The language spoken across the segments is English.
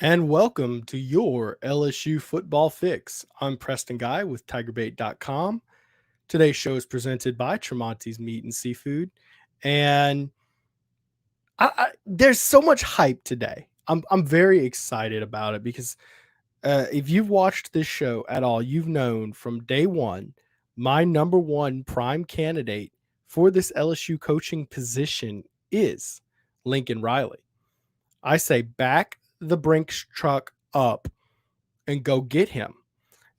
And welcome to your LSU Football Fix. I'm Preston Guy with TigerBait.com. Today's show is presented by Tramonte's Meat and Seafood. And there's so much hype today. I'm very excited about it because if you've watched this show at all, you've known from day one, my number one prime candidate for this LSU coaching position is Lincoln Riley. I say back the Brinks truck up and go get him.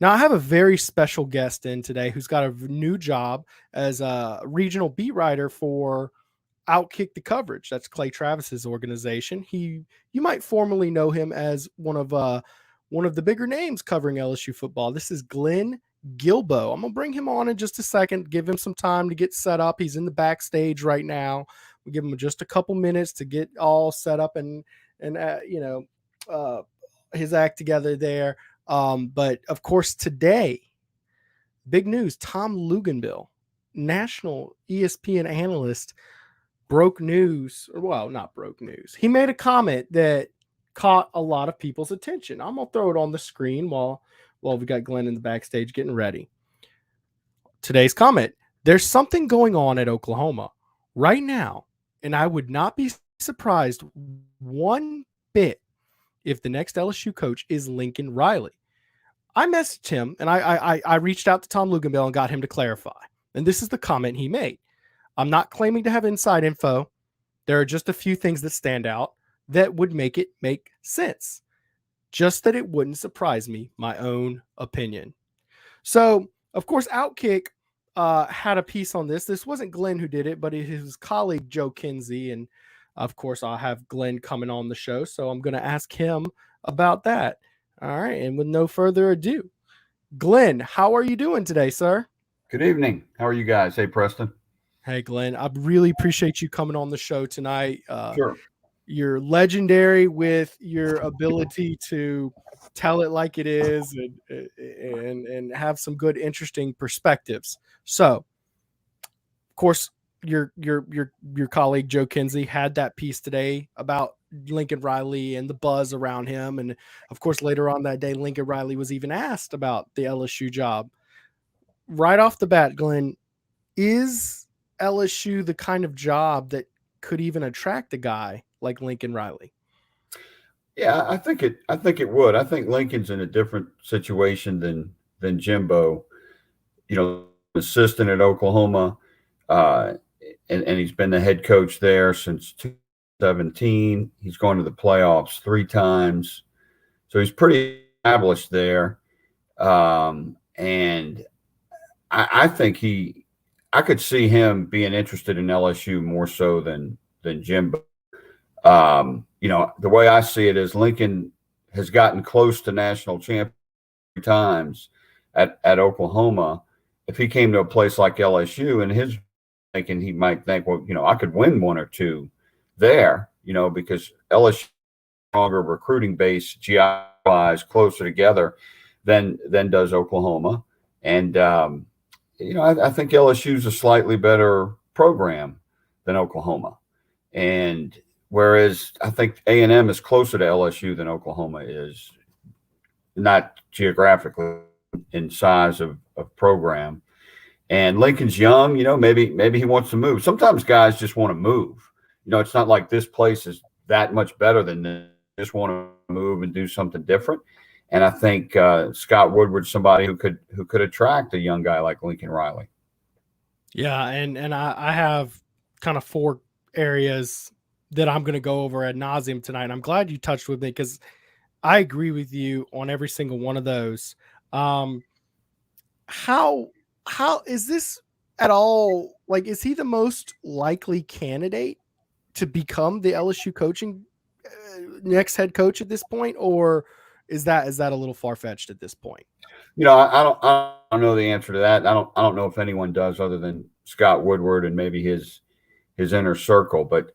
Now, I have a very special guest in today who's got a new job as a regional beat writer for Outkick the Coverage. That's Clay Travis's organization. You might formally know him as one of the bigger names covering LSU football. This is Glenn Guilbeau. I'm gonna bring him on in just a second, give him some time to get set up. He's in the backstage right now. We give him just a couple minutes to get all set up and his act together there. But of course, today, big news: Tom Luginbill, national ESPN analyst, broke news, or well, not broke news. He made a comment that caught a lot of people's attention. I'm gonna throw it on the screen while we got Glenn in the backstage getting ready. Today's comment: there's something going on at Oklahoma right now, and I would not be surprised one bit if the next LSU coach is Lincoln Riley. I messaged him and I reached out to Tom Luginbill and got him to clarify. And this is the comment he made. I'm not claiming to have inside info. There are just a few things that stand out that would make it make sense. Just that it wouldn't surprise me, my own opinion. So, of course, Outkick had a piece on this. This wasn't Glenn who did it, but his colleague, Joe Kinsey. And, of course, I'll have Glenn coming on the show. So I'm going to ask him about that. All right. And with no further ado, Glenn, how are you doing today, sir? Good evening. How are you guys? Hey, Preston. Hey, Glenn, I really appreciate you coming on the show tonight. Sure. You're legendary with your ability to tell it like it is and have some good, interesting perspectives. So, of course, your colleague Joe Kinsey had that piece today about Lincoln Riley and the buzz around him. And of course, later on that day, Lincoln Riley was even asked about the LSU job. Right off the bat, Glenn, is LSU the kind of job that could even attract a guy like Lincoln Riley? Yeah, I think it would. I think Lincoln's in a different situation than Jimbo. Assistant at Oklahoma, and he's been the head coach there since 2017. He's gone to the playoffs 3 times, so he's pretty established there. And I think I could see him being interested in LSU more so than Jimbo. The way I see it is Lincoln has gotten close to national champion times at Oklahoma. If he came to a place like LSU, and his thinking, he might think, well, I could win 1 or 2 there, because LSU stronger recruiting base, GI-wise, closer together than does Oklahoma. And, I think LSU is a slightly better program than Oklahoma. And whereas I think A&M is closer to LSU than Oklahoma is, not geographically, in size of program. And Lincoln's young, maybe he wants to move. Sometimes guys just want to move. It's not like this place is that much better than this. Just want to move and do something different. And I think Scott Woodward's somebody who could attract a young guy like Lincoln Riley. Yeah, and I have kind of 4 areas that I'm going to go over ad nauseum tonight. And I'm glad you touched with me because I agree with you on every single one of those. How is this at all? Like, is he the most likely candidate to become the LSU coaching next head coach at this point, or is that a little far-fetched at this point? I don't know the answer to that. I don't know if anyone does other than Scott Woodward and maybe his inner circle, but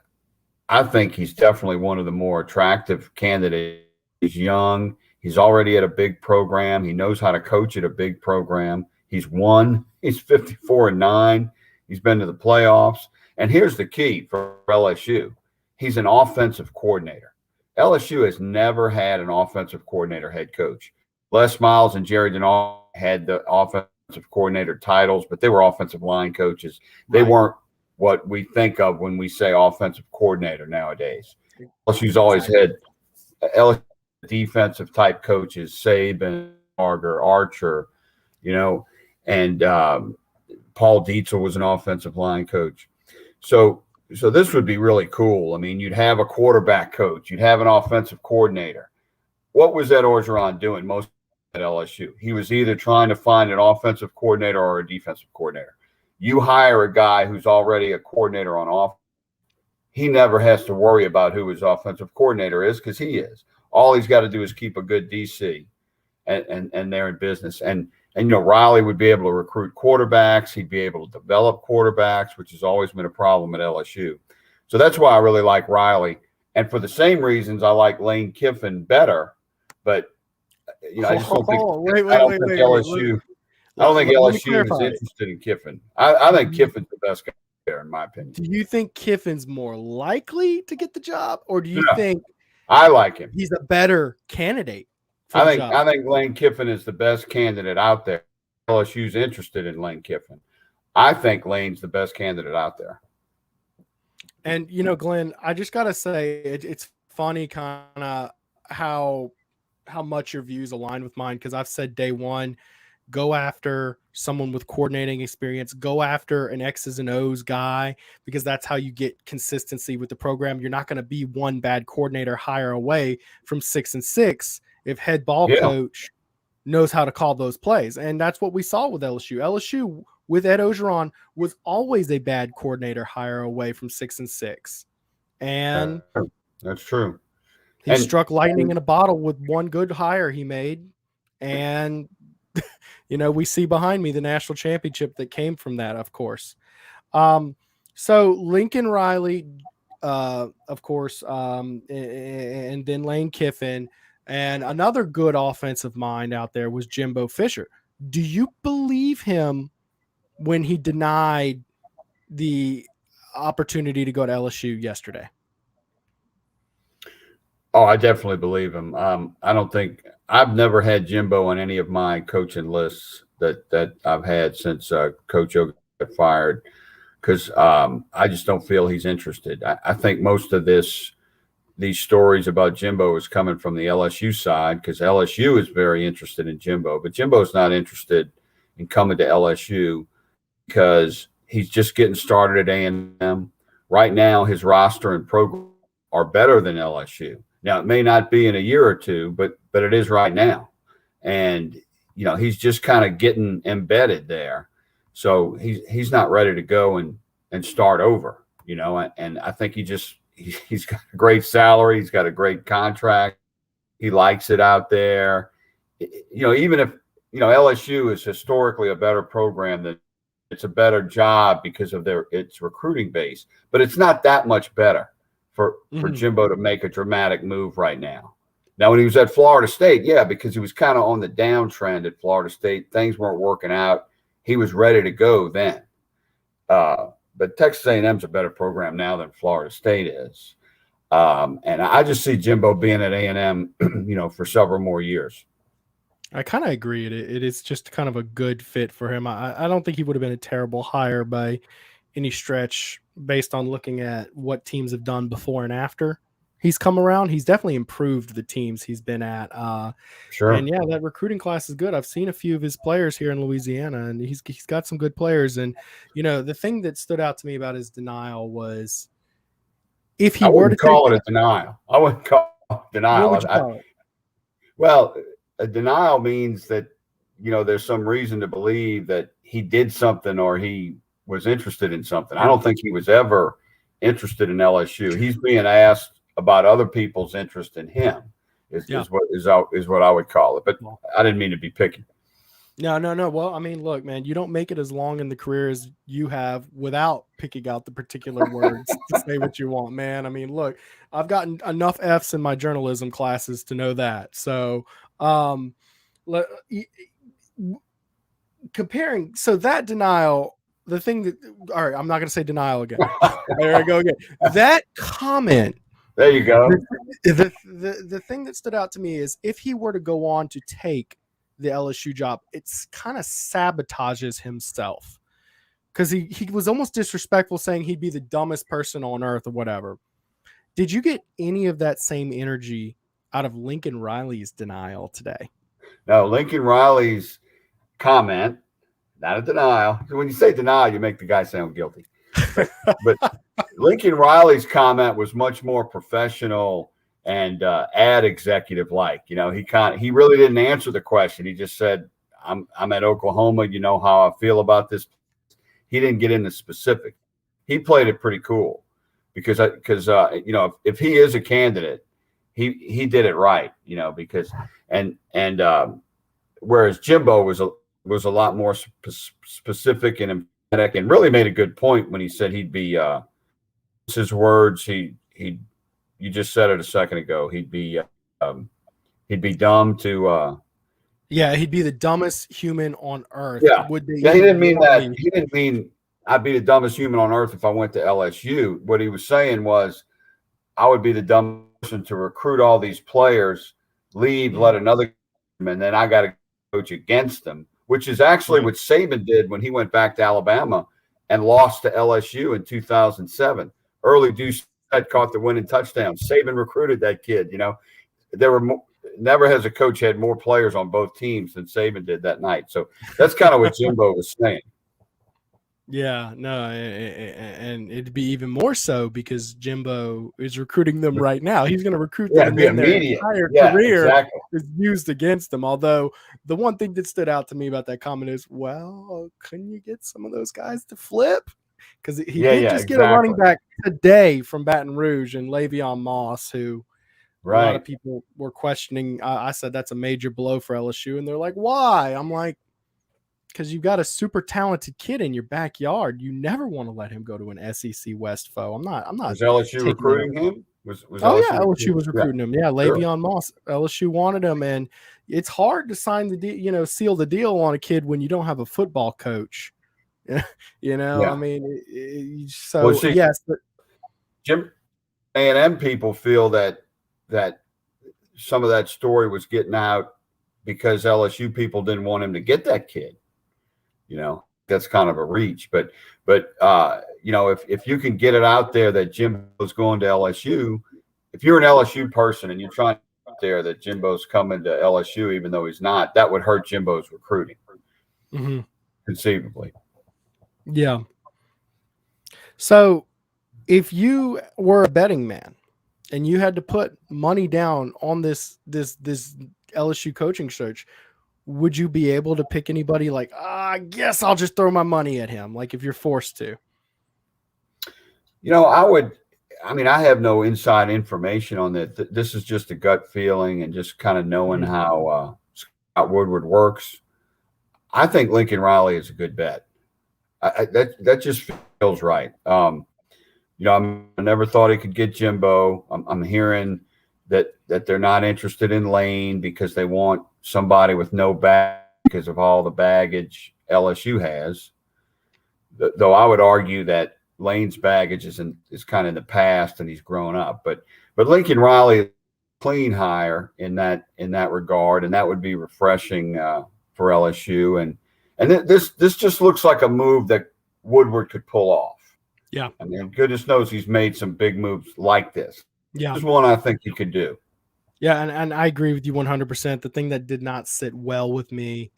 I think he's definitely one of the more attractive candidates. He's young. He's already at a big program. He knows how to coach at a big program. He's won. He's 54-9. He's been to the playoffs. And here's the key for LSU. He's an offensive coordinator. LSU has never had an offensive coordinator head coach. Les Miles and Jerry Denard had the offensive coordinator titles, but they were offensive line coaches. They weren't what we think of when we say offensive coordinator nowadays. LSU's always had LSU defensive type coaches, Saban, Archer, and Paul Dietzel was an offensive line coach. So this would be really cool. I mean, you'd have a quarterback coach, you'd have an offensive coordinator. What was Ed Orgeron doing most at LSU? He was either trying to find an offensive coordinator or a defensive coordinator. You hire a guy who's already a coordinator on offense, he never has to worry about who his offensive coordinator is because he is. All he's got to do is keep a good DC, and they're in business. And Riley would be able to recruit quarterbacks. He'd be able to develop quarterbacks, which has always been a problem at LSU. So that's why I really like Riley. And for the same reasons, I like Lane Kiffin better. But I just don't think LSU. I don't think LSU is interested in Kiffin. I think Kiffin's the best guy there, in my opinion. Do you think Kiffin's more likely to get the job, or do you think I like him? He's a better candidate. I think Lane Kiffin is the best candidate out there. LSU's interested in Lane Kiffin. I think Lane's the best candidate out there. And Glenn, I just gotta say it's funny kind of how much your views align with mine, because I've said day one, go after someone with coordinating experience, go after an X's and O's guy, because that's how you get consistency with the program. You're not going to be one bad coordinator hire away from 6-6 if head ball coach knows how to call those plays. And that's what we saw with LSU. LSU with Ed Orgeron was always a bad coordinator hire away from 6-6. And that's true. He struck lightning in a bottle with one good hire he made. And we see behind me the national championship that came from that, of course. So Lincoln Riley, of course, and then Lane Kiffin, and another good offensive mind out there was Jimbo Fisher. Do you believe him when he denied the opportunity to go to LSU yesterday? Oh, I definitely believe him. I've never had Jimbo on any of my coaching lists that I've had since Coach O got fired, because I just don't feel he's interested. I think most of these stories about Jimbo is coming from the LSU side, because LSU is very interested in Jimbo, but Jimbo's not interested in coming to LSU because he's just getting started at A&M. Right now, his roster and program are better than LSU. Now, it may not be in a year or two, but it is right now. And, he's just kind of getting embedded there. So he's not ready to go and start over, and I think he's got a great salary. He's got a great contract. He likes it out there. Even if, LSU is historically a better program, that it's a better job because of its recruiting base, but it's not that much better for Jimbo to make a dramatic move right now. Now, when he was at Florida State, because he was kind of on the downtrend at Florida State, things weren't working out. He was ready to go then. But Texas A&M's a better program now than Florida State is. And I just see Jimbo being at A&M, for several more years. I kind of agree. It is just kind of a good fit for him. I don't think he would have been a terrible hire by any stretch based on looking at what teams have done before and after he's come around. He's definitely improved the teams he's been at. Sure. And that recruiting class is good. I've seen a few of his players here in Louisiana, and he's got some good players. And, the thing that stood out to me about his denial was if he were to call it a denial. I wouldn't call it denial. What would you call it? Well, a denial means that, there's some reason to believe that he did something or he was interested in something. I don't think he was ever interested in LSU. He's being asked about other people's interest in him is what I would call it. But I didn't mean to be picky. No. Well, I mean, look, man, you don't make it as long in the career as you have without picking out the particular words to say what you want, man. I mean, look, I've gotten enough F's in my journalism classes to know that. So, comparing, so that denial, the thing that, all right, I'm not going to say denial again. There I go again. That comment. There you go. the thing that stood out to me is if he were to go on to take the LSU job, it's kind of sabotages himself, because he was almost disrespectful saying he'd be the dumbest person on earth or whatever. Did you get any of that same energy out of Lincoln Riley's denial today? No, Lincoln Riley's comment, not a denial. When you say denial, you make the guy sound guilty. But Lincoln Riley's comment was much more professional and ad executive like. You know, he really didn't answer the question. He just said, I'm at Oklahoma. You know how I feel about this. He didn't get into specific. He played it pretty cool because you know, if he is a candidate, he did it right, you know, because and whereas Jimbo was a lot more specific and emphatic, and really made a good point when he said he'd be his words. You just said it a second ago. He'd be dumb to. Yeah, he'd be the dumbest human on earth. Yeah, he didn't mean that. He didn't mean I'd be the dumbest human on earth if I went to LSU. What he was saying was I would be the dumbest person to recruit all these players, leave, let another, and then I got to coach against them, which is actually what Saban did when he went back to Alabama and lost to LSU in 2007. Early Deuce had caught the winning touchdown. Saban recruited that kid. You know, there were never has a coach had more players on both teams than Saban did that night. So that's kind of what Jimbo was saying. Yeah, no, and it'd be even more so because Jimbo is recruiting them right now. He's going to recruit them, and their entire career is used against them. Although the one thing that stood out to me about that comment is, well, couldn't you get some of those guys to flip? Because he did just get a running back today from Baton Rouge and Le'Veon Moss, who a lot of people were questioning. I said that's a major blow for LSU, and they're like, why? I'm like, because you've got a super talented kid in your backyard. You never want to let him go to an SEC West foe. I'm not. Was LSU recruiting him? LSU was recruiting him. Yeah, Le'Veon Moss. LSU wanted him, and it's hard to sign the deal, you know, seal the deal on a kid when you don't have a football coach. You know, I mean, yes, but Jim A&M people feel that some of that story was getting out because LSU people didn't want him to get that kid. You know, that's kind of a reach, but you know, if you can get it out there that Jimbo's going to LSU, if you're an LSU person and you're trying to get out there that Jimbo's coming to LSU, even though he's not, that would hurt Jimbo's recruiting, conceivably. Yeah. So if you were a betting man and you had to put money down on this LSU coaching search, would you be able to pick anybody like, I guess I'll just throw my money at him, like if you're forced to? You know, I would. I mean, I have no inside information on that. This is just a gut feeling and just kind of knowing how Scott Woodward works. I think Lincoln Riley is a good bet. That just feels right. You know, I never thought he could get Jimbo. I'm hearing that they're not interested in Lane because they want somebody with no bag because of all the baggage LSU has. Though I would argue that Lane's baggage is kind of in the past and he's grown up. But Lincoln Riley is a clean hire in that regard, and that would be refreshing for LSU. And this just looks like a move that Woodward could pull off. Yeah, I mean, goodness knows he's made some big moves like this. Yeah, this is one I think he could do. Yeah, and I agree with you 100%. The thing that did not sit well with me,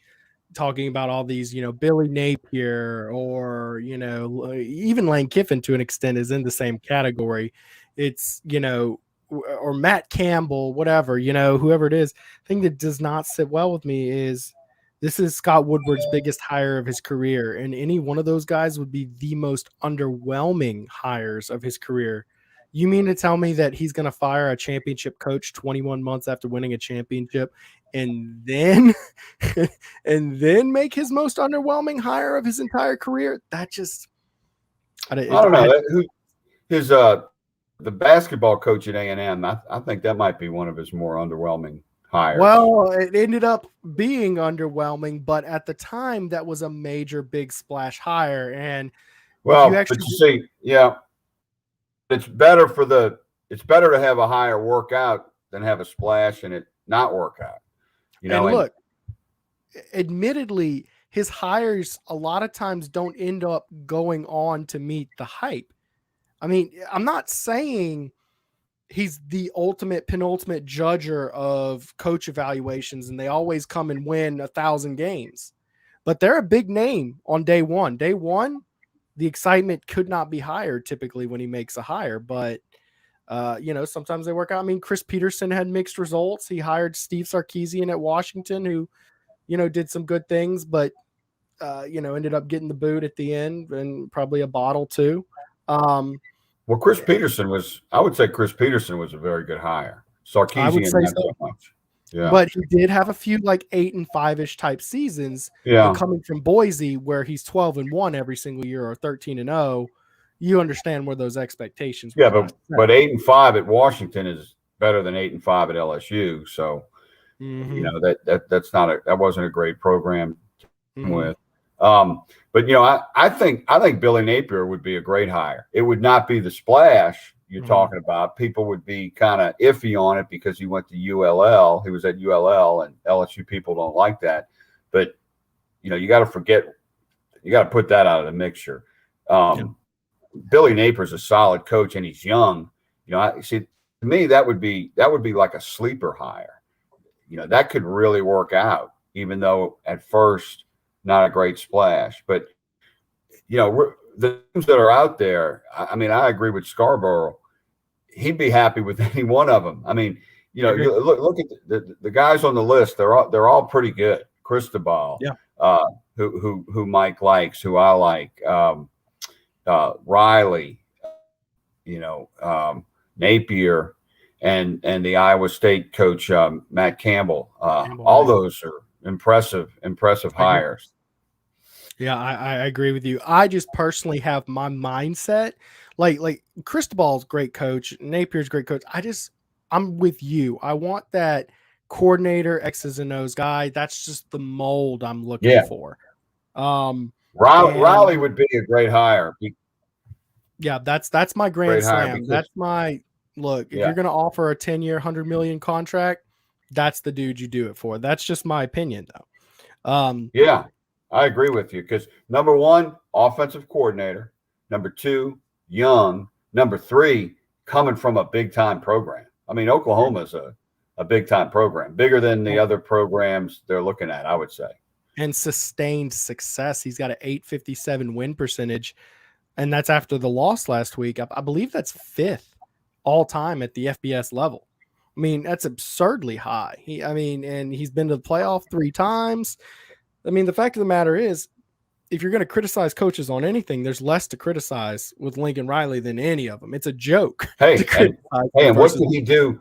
talking about all these, you know, Billy Napier or, you know, even Lane Kiffin to an extent is in the same category. It's, you know, or Matt Campbell, whatever, you know, whoever it is. The thing that does not sit well with me is this is Scott Woodward's biggest hire of his career, and any one of those guys would be the most underwhelming hires of his career. You mean to tell me that he's going to fire a championship coach 21 months after winning a championship and then make his most underwhelming hire of his entire career? That just I don't know. The basketball coach at A&M, I think that might be one of his more underwhelming hires. Well, it ended up being underwhelming, but at the time that was a major big splash hire. And it's better to have a hire work out than have a splash and it not work out. You know, and look, admittedly, his hires a lot of times don't end up going on to meet the hype. I mean, I'm not saying he's the penultimate judger of coach evaluations and they always come and win 1,000 games, but they're a big name on day one. Day one, the excitement could not be higher typically when he makes a hire, but sometimes they work out. I mean, Chris Peterson had mixed results. He hired Steve Sarkisian at Washington, who, did some good things, but, ended up getting the boot at the end and probably a bottle too. Well, Chris Peterson I would say Chris Peterson was a very good hire. Sarkisian, I would say not so much. Yeah. But he did have a few like 8 and 5-ish type seasons. Yeah. But coming from Boise, where he's 12-1 every single year or 13-0, you understand where those expectations were. Yeah, but 8 and 5 at Washington is better than 8 and 5 at LSU. So that wasn't a great program with. But I think Billy Napier would be a great hire. It would not be the splash you're talking about. People would be kind of iffy on it because he went to ULL. He was at ULL, and LSU people don't like that. But you got to put that out of the mixture. Billy Napier's a solid coach, and he's young. To me that would be like a sleeper hire. That could really work out, even though at first not a great splash. But the teams that are out there, I mean, I agree with Scarborough. He'd be happy with any one of them. I mean, you look at the guys on the list. They're all pretty good. Cristobal, who Mike likes, who I like, Riley, Napier, and the Iowa State coach Matt Campbell. All those are impressive hires. Yeah, I agree with you. I just personally have my mindset like Cristobal's great coach, Napier's great coach. I'm with you. I want that coordinator, X's and O's guy. That's just the mold I'm looking for. Riley would be a great hire. Yeah, that's my grand slam. That's my look. If you're going to offer a 10-year, $100 million contract, that's the dude you do it for. That's just my opinion, though. Yeah, I agree with you because number one, offensive coordinator. Number two, young. Number three, coming from a big time program. I mean, Oklahoma's a big time program, bigger than the other programs they're looking at, I would say. And sustained success. He's got an .857 win percentage, and that's after the loss last week. I believe that's 5th all time at the FBS level. I mean, that's absurdly high. And he's been to the playoff 3 times. I mean, the fact of the matter is, if you're going to criticize coaches on anything, there's less to criticize with Lincoln Riley than any of them. It's a joke. And what could he do?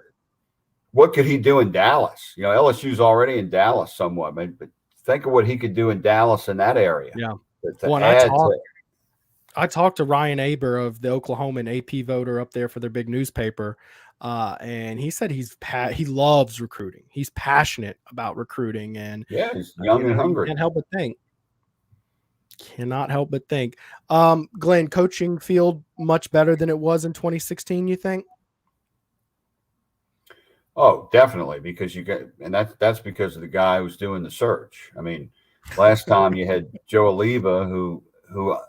What could he do in Dallas? LSU's already in Dallas somewhat, but think of what he could do in Dallas in that area. Yeah. I talked to Ryan Aber of the Oklahoman AP voter up there for their big newspaper. And he said he loves recruiting. He's passionate about recruiting, and he's young and hungry. Can't help but think. Cannot help but think. Glenn, coaching field much better than it was in 2016, you think? Oh, definitely, because that's because of the guy who's doing the search. I mean, last time you had Joe Oliva, who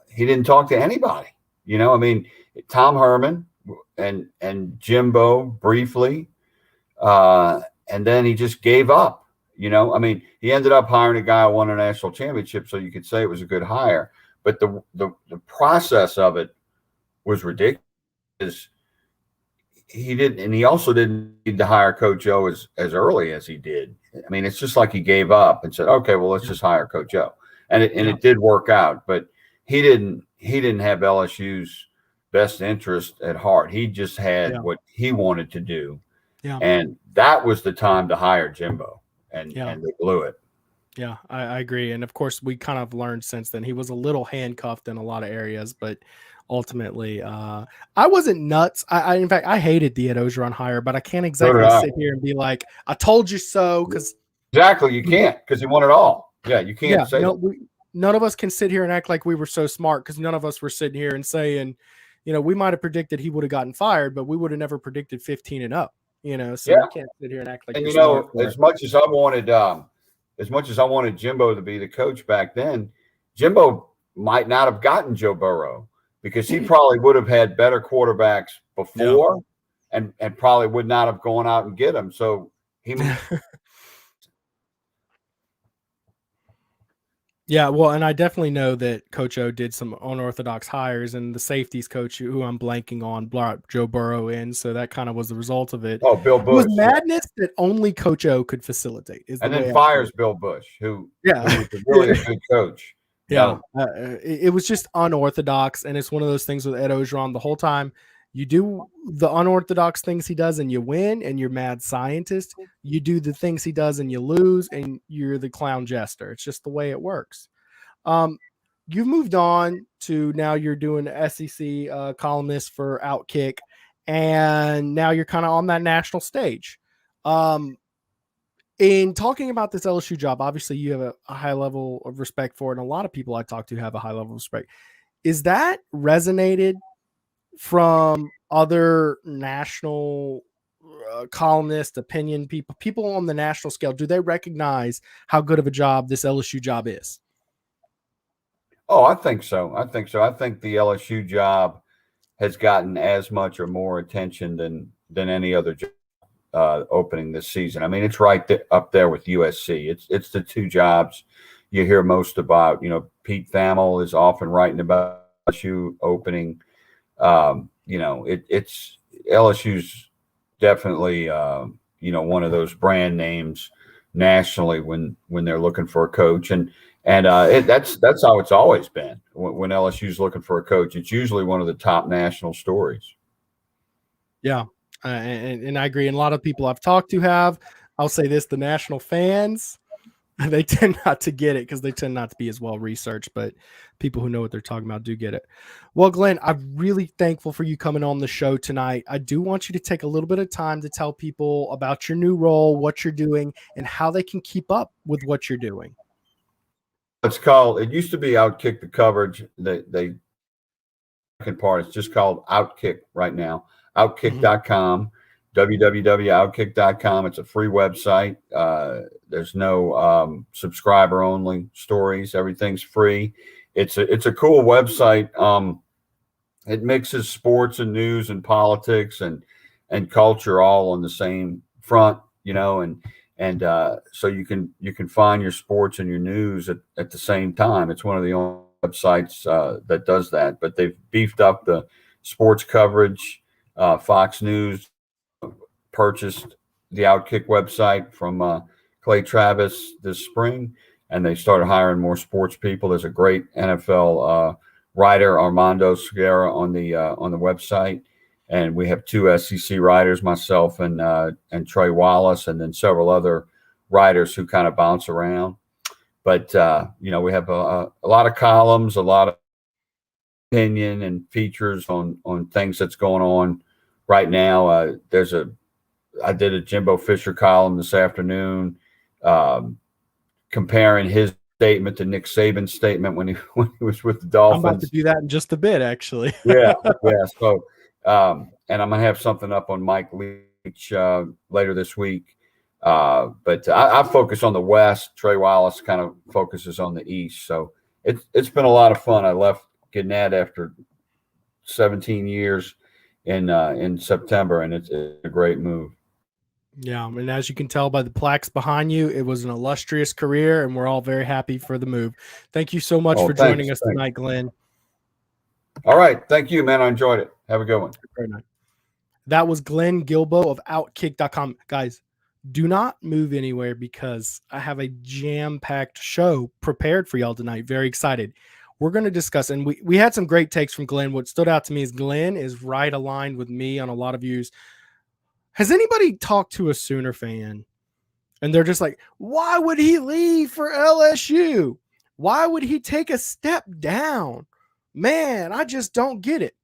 he didn't talk to anybody. I mean, Tom Herman and Jimbo briefly, and then he just gave up. I mean, he ended up hiring a guy who won a national championship, so you could say it was a good hire. But the process of it was ridiculous. He also didn't need to hire Coach O as early as he did. I mean, it's just like he gave up and said, "Okay, well, let's just hire Coach O," and it did work out. But he didn't have LSU's best interest at heart. He just had what he wanted to do, and that was the time to hire Jimbo. And they blew it. Yeah, I agree. And of course, we kind of learned since then he was a little handcuffed in a lot of areas, but ultimately, I wasn't nuts. In fact, I hated the Ed Ogeron hire, but I can't exactly sit here and be like, "I told you so." Because exactly, you can't, because he won it all. Yeah, you can't say that. None of us can sit here and act like we were so smart, because none of us were sitting here and saying, we might have predicted he would have gotten fired, but we would have never predicted 15-0. So Yeah. you can't sit here and act like And you're smart for it. as much as I wanted Jimbo to be the coach back then, Jimbo might not have gotten Joe Burrow because he probably would have had better quarterbacks before and probably would not have gone out and get him. So he Yeah, well, and I definitely know that Coach O did some unorthodox hires, and the safeties coach, who I'm blanking on, brought Joe Burrow in, so that kind of was the result of it. Bill It was Bush. madness that only Coach O could facilitate. Is the And way then I fires feel. Bill Bush, who Yeah, was really a good coach. yeah. It was just unorthodox, and it's one of those things with Ed Ogeron the whole time. You do the unorthodox things he does, and you win, and you're mad scientist. You do the things he does, and you lose, and you're the clown jester. It's just the way it works. You've moved on to now you're doing SEC columnist for Outkick, and now you're kind of on that national stage. In talking about this LSU job, obviously you have a high level of respect for it, and a lot of people I talk to have a high level of respect. Is that resonated from other national columnists, opinion people on the national scale? Do they recognize how good of a job this LSU job is? Oh, I think so. I think the LSU job has gotten as much or more attention than any other job opening this season. I mean, it's right up there with USC. It's the two jobs you hear most about. Pete Thamel is often writing about LSU opening. It's LSU's definitely one of those brand names nationally when they're looking for a coach, and that's how it's always been. When LSU's looking for a coach, it's usually one of the top national stories. Yeah, and I agree. And a lot of people I've talked to have. I'll say this: the national fans, they tend not to get it because they tend not to be as well researched. But people who know what they're talking about do get it. Well, Glenn, I'm really thankful for you coming on the show tonight. I do want you to take a little bit of time to tell people about your new role, what you're doing, and how they can keep up with what you're doing. It used to be Outkick the coverage. They second part. It's just called Outkick right now. Outkick.com, www.outkick.com. It's a free website. There's no subscriber only stories. Everything's free. It's a cool website. It mixes sports and news and politics and culture all on the same front, and so you can find your sports and your news at the same time. It's one of the only websites that does that, but they've beefed up the sports coverage. Fox News purchased the Outkick website from Clay Travis this spring, and they started hiring more sports people. There's a great NFL writer, Armando Segura, on the website, and we have two SEC writers, myself and Trey Wallace, and then several other writers who kind of bounce around. But we have a lot of columns, a lot of opinion and features on things that's going on right now. I did a Jimbo Fisher column this afternoon, comparing his statement to Nick Saban's statement when he was with the Dolphins. I'm about to do that in just a bit, actually. yeah. So, and I'm gonna have something up on Mike Leach later this week. But I focus on the West. Trey Wallace kind of focuses on the East. So it's been a lot of fun. I left Gannett after 17 years in September, and it's a great move. Yeah, and as you can tell by the plaques behind you, it was an illustrious career, and we're all very happy for the move. Thank you so much for joining us tonight, Glenn. All right. Thank you, man. I enjoyed it. Have a good one. That was Glenn Guilbeau of Outkick.com. Guys, do not move anywhere because I have a jam-packed show prepared for y'all tonight. Very excited. We're going to discuss, and we had some great takes from Glenn. What stood out to me is Glenn is right aligned with me on a lot of views. Has anybody talked to a Sooner fan and they're just like, why would he leave for LSU? Why would he take a step down? Man, I just don't get it.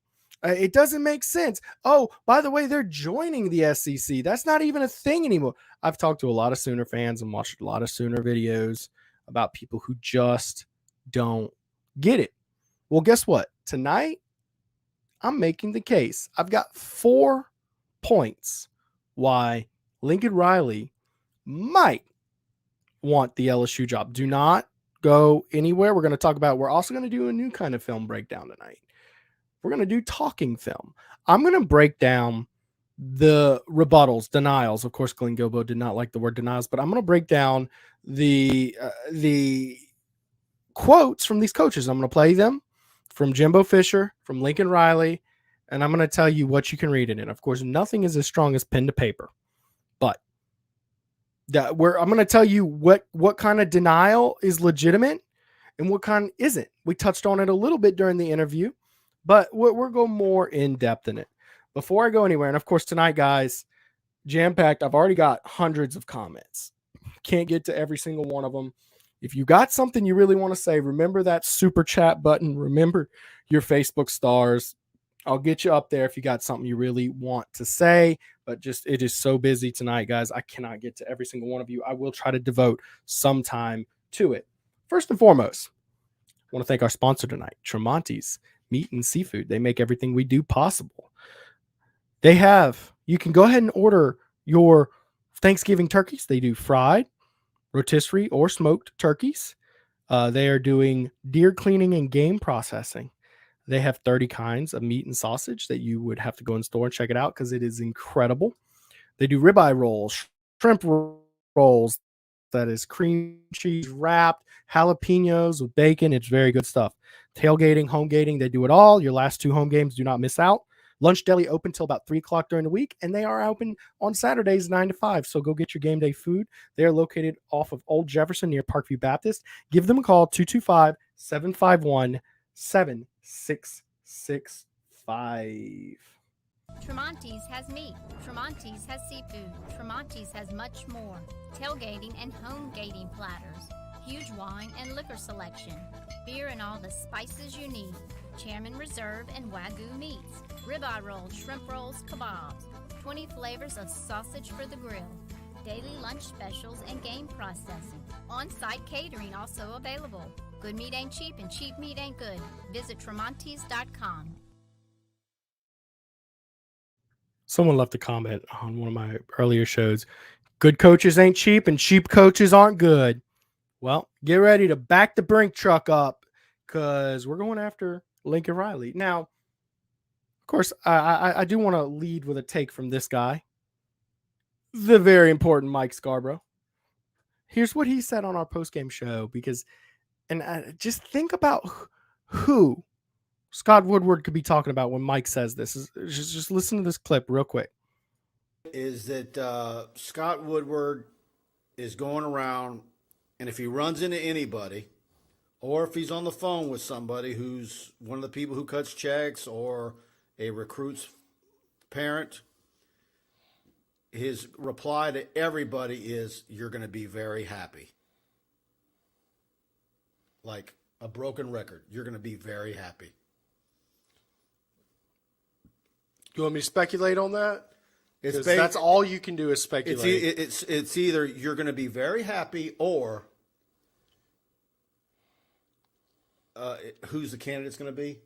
It doesn't make sense. Oh, by the way, they're joining the SEC. That's not even a thing anymore. I've talked to a lot of Sooner fans and watched a lot of Sooner videos about people who just don't get it. Well, guess what? Tonight, I'm making the case. I've got 4 points why Lincoln Riley might want the LSU job. Do not go anywhere. We're also going to do a new kind of film breakdown tonight. We're going to do talking film. I'm going to break down the rebuttals, denials. Of course, Glenn Guilbeau did not like the word denials, but I'm going to break down the quotes from these coaches. I'm going to play them from Jimbo Fisher, from Lincoln Riley, and I'm going to tell you what you can read in it. Of course, nothing is as strong as pen to paper, but I'm going to tell you what kind of denial is legitimate and what kind isn't. We touched on it a little bit during the interview, but we're going more in depth in it. Before I go anywhere, and of course tonight, guys, jam-packed. I've already got hundreds of comments. Can't get to every single one of them. If you got something you really want to say, remember that super chat button. Remember your Facebook stars. I'll get you up there if you got something you really want to say, but just it is so busy tonight, guys. I cannot get to every single one of you. I will try to devote some time to it. First and foremost, I want to thank our sponsor tonight, Tramonte's Meat and Seafood. They make everything we do possible. You can go ahead and order your Thanksgiving turkeys. They do fried, rotisserie, or smoked turkeys. They are doing deer cleaning and game processing. They have 30 kinds of meat and sausage that you would have to go in store and check it out because it is incredible. They do ribeye rolls, shrimp rolls, that is cream cheese wrapped, jalapenos with bacon. It's very good stuff. Tailgating, homegating, they do it all. Your last 2 home games, do not miss out. Lunch Deli open till about 3 o'clock during the week, and they are open on Saturdays 9 to 5. So go get your game day food. They are located off of Old Jefferson near Parkview Baptist. Give them a call, 225-751-7665. Tramonte's has meat, Tramonte's has seafood, Tramonte's has much more. Tailgating and home gating platters, huge wine and liquor selection, beer and all the spices you need, Chairman Reserve and Wagyu meats, ribeye rolls, shrimp rolls, kebabs, 20 flavors of sausage for the grill, daily lunch specials and game processing. On-site catering also available. Good meat ain't cheap and cheap meat ain't good. Visit Tramontes.com. Someone left a comment on one of my earlier shows. Good coaches ain't cheap and cheap coaches aren't good. Well, get ready to back the brink truck up because we're going after Lincoln Riley. Now, of course, I do want to lead with a take from this guy, the very important Mike Scarborough. Here's what he said on our postgame show just think about who Scott Woodward could be talking about when Mike says this. Just listen to this clip real quick. Is that Scott Woodward is going around, and if he runs into anybody, or if he's on the phone with somebody who's one of the people who cuts checks or a recruit's parent, his reply to everybody is, "You're going to be very happy." Like a broken record. You're going to be very happy. You want me to speculate on that? That's all you can do is speculate. It's either you're going to be very happy or who's the candidate's going to be?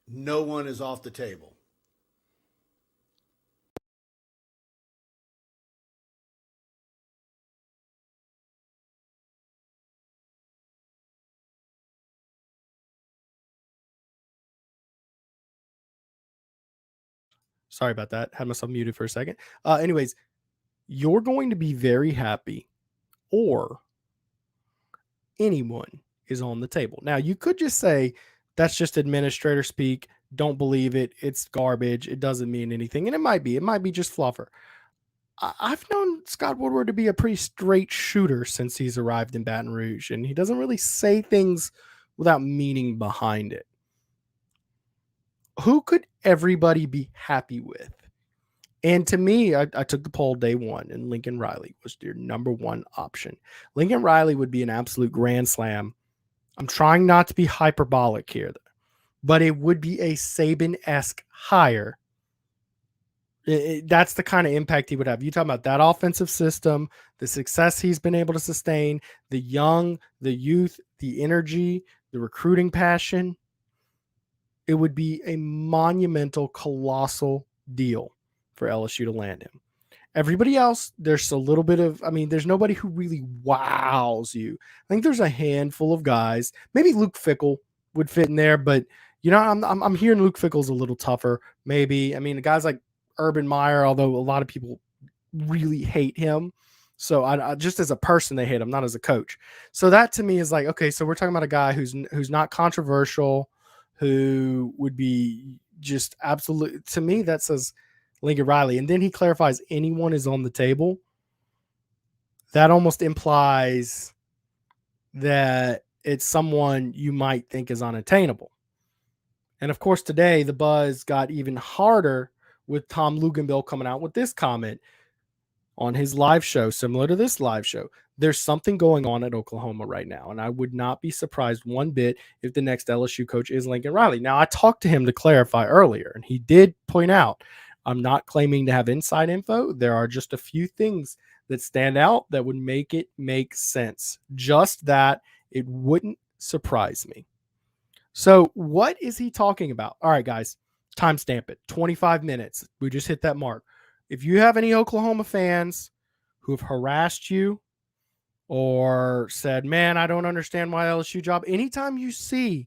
No one is off the table. Sorry about that. Had myself muted for a second. Anyways, you're going to be very happy or anyone is on the table. Now, you could just say that's just administrator speak. Don't believe it. It's garbage. It doesn't mean anything. And it might be. It might be just fluffer. I've known Scott Woodward to be a pretty straight shooter since he's arrived in Baton Rouge, and he doesn't really say things without meaning behind it. Who could everybody be happy with? And to me, I took the poll day one, and Lincoln Riley was your number one option. Lincoln Riley would be an absolute grand slam. I'm trying not to be hyperbolic here, but it would be a Saban-esque hire. That's the kind of impact he would have. You talking about that offensive system, the success he's been able to sustain, the young, the youth, the energy, the recruiting passion. It would be a monumental, colossal deal for LSU to land him. Everybody else, there's a little bit of, there's nobody who really wows you. I think there's a handful of guys. Maybe Luke Fickell would fit in there, but I'm hearing Luke Fickell's a little tougher. Maybe, guys like Urban Meyer, although a lot of people really hate him. So I just as a person, they hate him, not as a coach. So that to me is like, okay, so we're talking about a guy who's not controversial, who would be just absolute. To me, that says Lincoln Riley. And then he clarifies anyone is on the table. That almost implies that it's someone you might think is unattainable. And of course, today the buzz got even harder with Tom Luginbill coming out with this comment on his live show, similar to this live show. There's something going on at Oklahoma right now, and I would not be surprised one bit if the next LSU coach is Lincoln Riley. Now, I talked to him to clarify earlier, and he did point out, I'm not claiming to have inside info. There are just a few things that stand out that would make it make sense. Just that it wouldn't surprise me. So what is he talking about? All right, guys, timestamp it. 25 minutes. We just hit that mark. If you have any Oklahoma fans who have harassed you or said, man, I don't understand why LSU job, anytime you see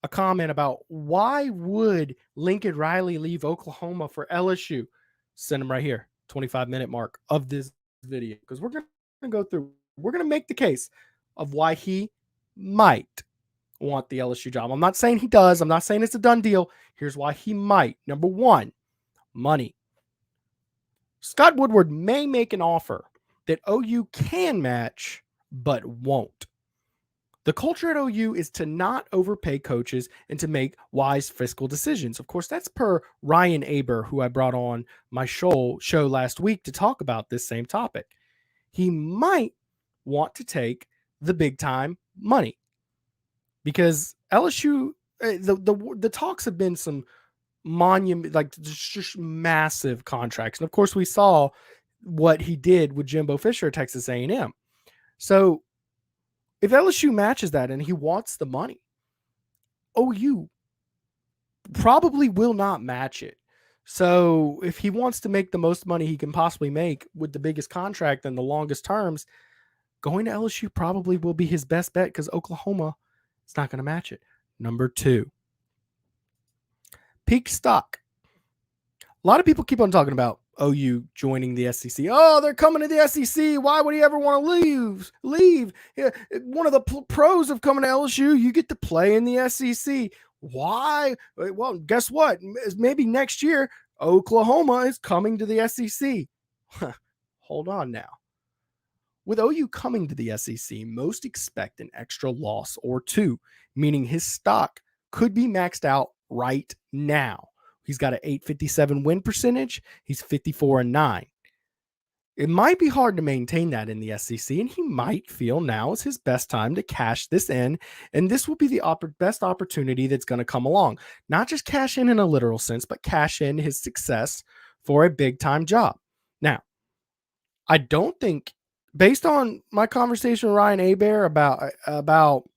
a comment about why would Lincoln Riley leave Oklahoma for LSU, send them right here, 25-minute mark of this video, because we're going to go through, we're going to make the case of why he might want the LSU job. I'm not saying he does. I'm not saying it's a done deal. Here's why he might. Number one, money. Scott Woodward may make an offer that OU can match, but won't. The culture at OU is to not overpay coaches and to make wise fiscal decisions. Of course, that's per Ryan Aber, who I brought on my show last week to talk about this same topic. He might want to take the big time money because LSU, the talks have been some monument, like just massive contracts. And of course, we saw what he did with Jimbo Fisher at Texas A&M. So if LSU matches that and he wants the money, OU probably will not match it. So if he wants to make the most money he can possibly make with the biggest contract and the longest terms, going to LSU probably will be his best bet because Oklahoma is not going to match it. Number two, peak stock. A lot of people keep on talking about OU joining the SEC. Oh, they're coming to the SEC. Why would he ever want to leave? Yeah, one of the pros of coming to LSU, you get to play in the SEC. Why? Well, guess what? Maybe next year, Oklahoma is coming to the SEC. Hold on now. With OU coming to the SEC, most expect an extra loss or two, meaning his stock could be maxed out right now. He's got an 857 win percentage. He's 54-9. It might be hard to maintain that in the SEC, and he might feel now is his best time to cash this in, and this will be the best opportunity that's going to come along. Not just cash in a literal sense, but cash in his success for a big-time job. Now, I don't think, based on my conversation with Ryan Aber about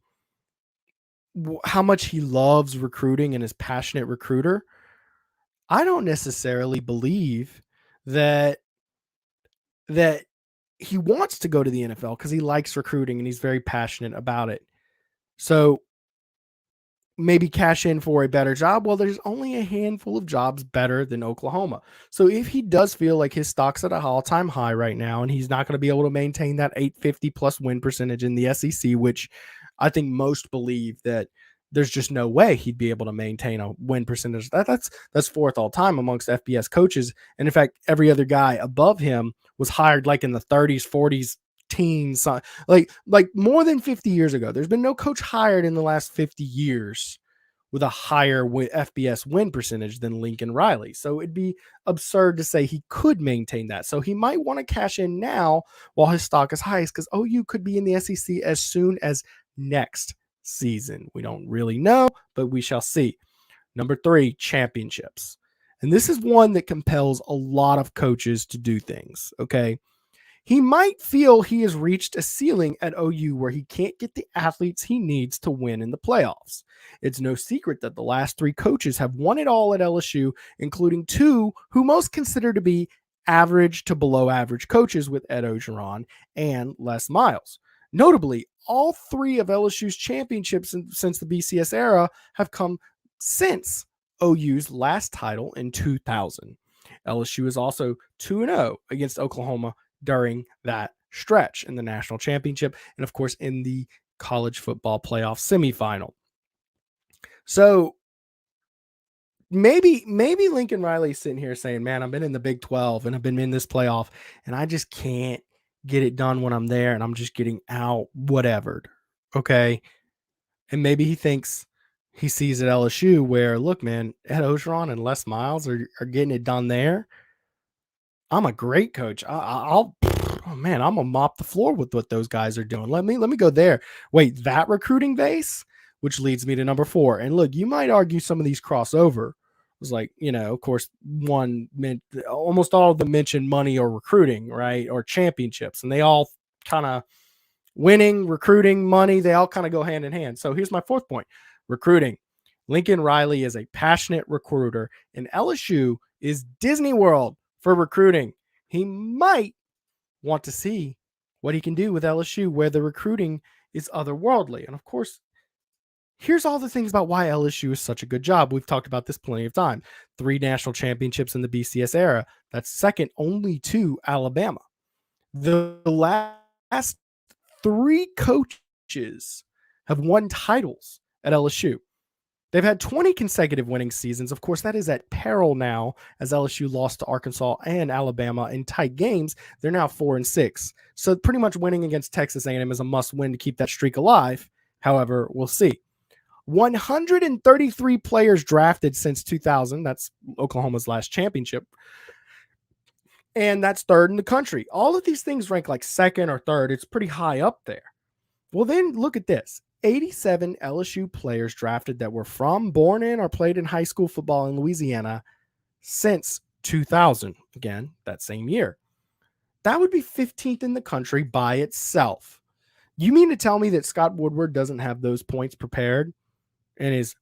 how much he loves recruiting and is a passionate recruiter, I don't necessarily believe that he wants to go to the NFL because he likes recruiting and he's very passionate about it. So maybe cash in for a better job. Well, there's only a handful of jobs better than Oklahoma. So if he does feel like his stock's at an all-time high right now and he's not going to be able to maintain that 850 plus win percentage in the SEC, which I think most believe that there's just no way he'd be able to maintain a win percentage. That's fourth all time amongst FBS coaches. And in fact, every other guy above him was hired like in the 30s, 40s, teens, like more than 50 years ago. There's been no coach hired in the last 50 years with a higher FBS win percentage than Lincoln Riley. So it'd be absurd to say he could maintain that. So he might want to cash in now while his stock is highest because OU could be in the SEC as soon as next season. We don't really know, but we shall see. Number three, championships. And this is one that compels a lot of coaches to do things, okay? He might feel he has reached a ceiling at OU where he can't get the athletes he needs to win in the playoffs. It's no secret that the last three coaches have won it all at LSU, including two who most consider to be average to below average coaches with Ed Orgeron and Les Miles. Notably, all 3 of LSU's championships since the BCS era have come since OU's last title in 2000. LSU is also 2-0 against Oklahoma during that stretch in the national championship and, of course, in the college football playoff semifinal. So maybe Lincoln Riley's sitting here saying, man, I've been in the Big 12 and I've been in this playoff and I just can't get it done when I'm there and I'm just getting out whatevered. Okay. And maybe he thinks he sees at LSU where, look, man, Ed Orgeron and Les Miles are getting it done there. I'm a great coach. I'm gonna mop the floor with what those guys are doing. Let me go there. Wait, that recruiting base, which leads me to number 4. And look, you might argue some of these crossover. It was like, of course, one meant almost all of them mentioned money or recruiting, right? Or championships. And they all kind of winning, recruiting, money, they all kind of go hand in hand. So here's my 4th point. Recruiting. Lincoln Riley is a passionate recruiter, and LSU is Disney World for recruiting. He might want to see what he can do with LSU where the recruiting is otherworldly. And of course, here's all the things about why LSU is such a good job. We've talked about this plenty of time. 3 national championships in the BCS era. That's second only to Alabama. The last 3 coaches have won titles at LSU. They've had 20 consecutive winning seasons. Of course, that is at peril now as LSU lost to Arkansas and Alabama in tight games. They're now 4-6. So pretty much winning against Texas A&M is a must-win to keep that streak alive. However, we'll see. 133 players drafted since 2000. That's Oklahoma's last championship. And that's 3rd in the country. All of these things rank like 2nd or 3rd. It's pretty high up there. Well, then look at this. 87 LSU players drafted that were born in or played in high school football in Louisiana since 2000. Again, that same year. That would be 15th in the country by itself. You mean to tell me that Scott Woodward doesn't have those points prepared and is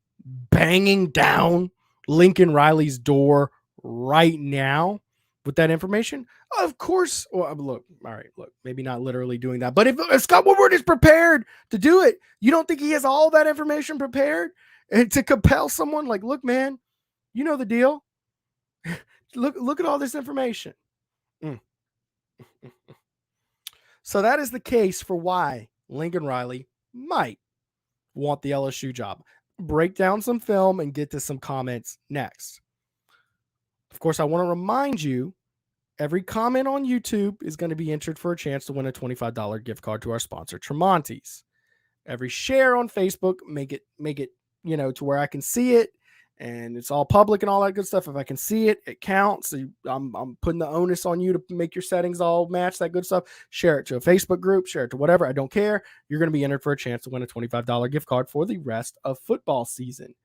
banging down Lincoln Riley's door right now with that information? Of course. Well, look, all right, look, maybe not literally doing that, but if Scott Woodward is prepared to do it, you don't think he has all that information prepared and to compel someone like, look, man, you know the deal. Look at all this information. So that is the case for why Lincoln Riley might want the LSU job. Break down some film and get to some comments next. Of course, I want to remind you, every comment on YouTube is going to be entered for a chance to win a $25 gift card to our sponsor, Tramonte's. Every share on Facebook, make it, to where I can see it and it's all public and all that good stuff. If I can see it, it counts. So I'm putting the onus on you to make your settings all match, that good stuff. Share it to a Facebook group, share it to whatever. I don't care. You're going to be entered for a chance to win a $25 gift card for the rest of football season.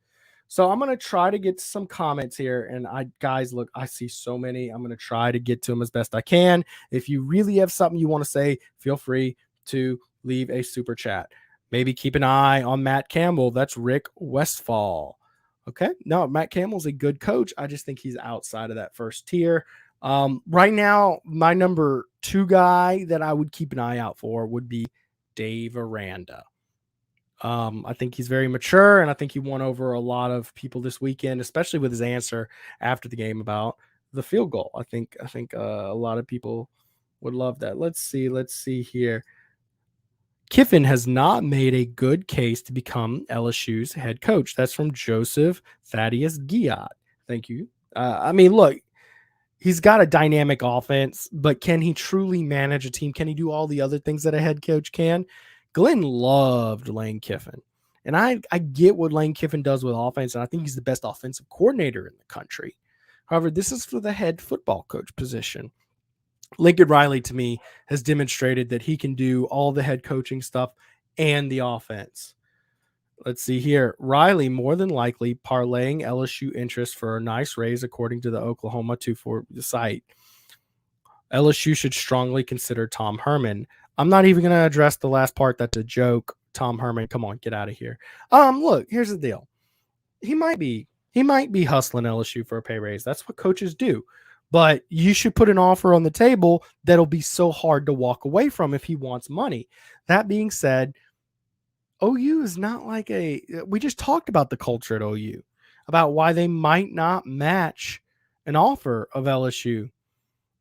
So I'm going to try to get some comments here. And guys, look, I see so many. I'm going to try to get to them as best I can. If you really have something you want to say, feel free to leave a super chat. Maybe keep an eye on Matt Campbell. That's Rick Westfall. Okay. No, Matt Campbell's a good coach. I just think he's outside of that first tier. Right now, my number 2 guy that I would keep an eye out for would be Dave Aranda. I think he's very mature, and I think he won over a lot of people this weekend, especially with his answer after the game about the field goal. I think a lot of people would love that. Let's see here. Kiffin has not made a good case to become LSU's head coach. That's from Joseph Thaddeus Giat. Thank you. Look, he's got a dynamic offense, but can he truly manage a team? Can he do all the other things that a head coach can? Glenn loved Lane Kiffin. And I get what Lane Kiffin does with offense, and I think he's the best offensive coordinator in the country. However, this is for the head football coach position. Lincoln Riley, to me, has demonstrated that he can do all the head coaching stuff and the offense. Let's see here. Riley, more than likely, parlaying LSU interest for a nice raise, according to the Oklahoma 24 site. LSU should strongly consider Tom Herman. I'm not even going to address the last part. That's a joke. Tom Herman, come on, get out of here. Look, here's the deal. He might be hustling LSU for a pay raise. That's what coaches do. But you should put an offer on the table that'll be so hard to walk away from if he wants money. That being said, OU is not like we just talked about the culture at OU, about why they might not match an offer of LSU.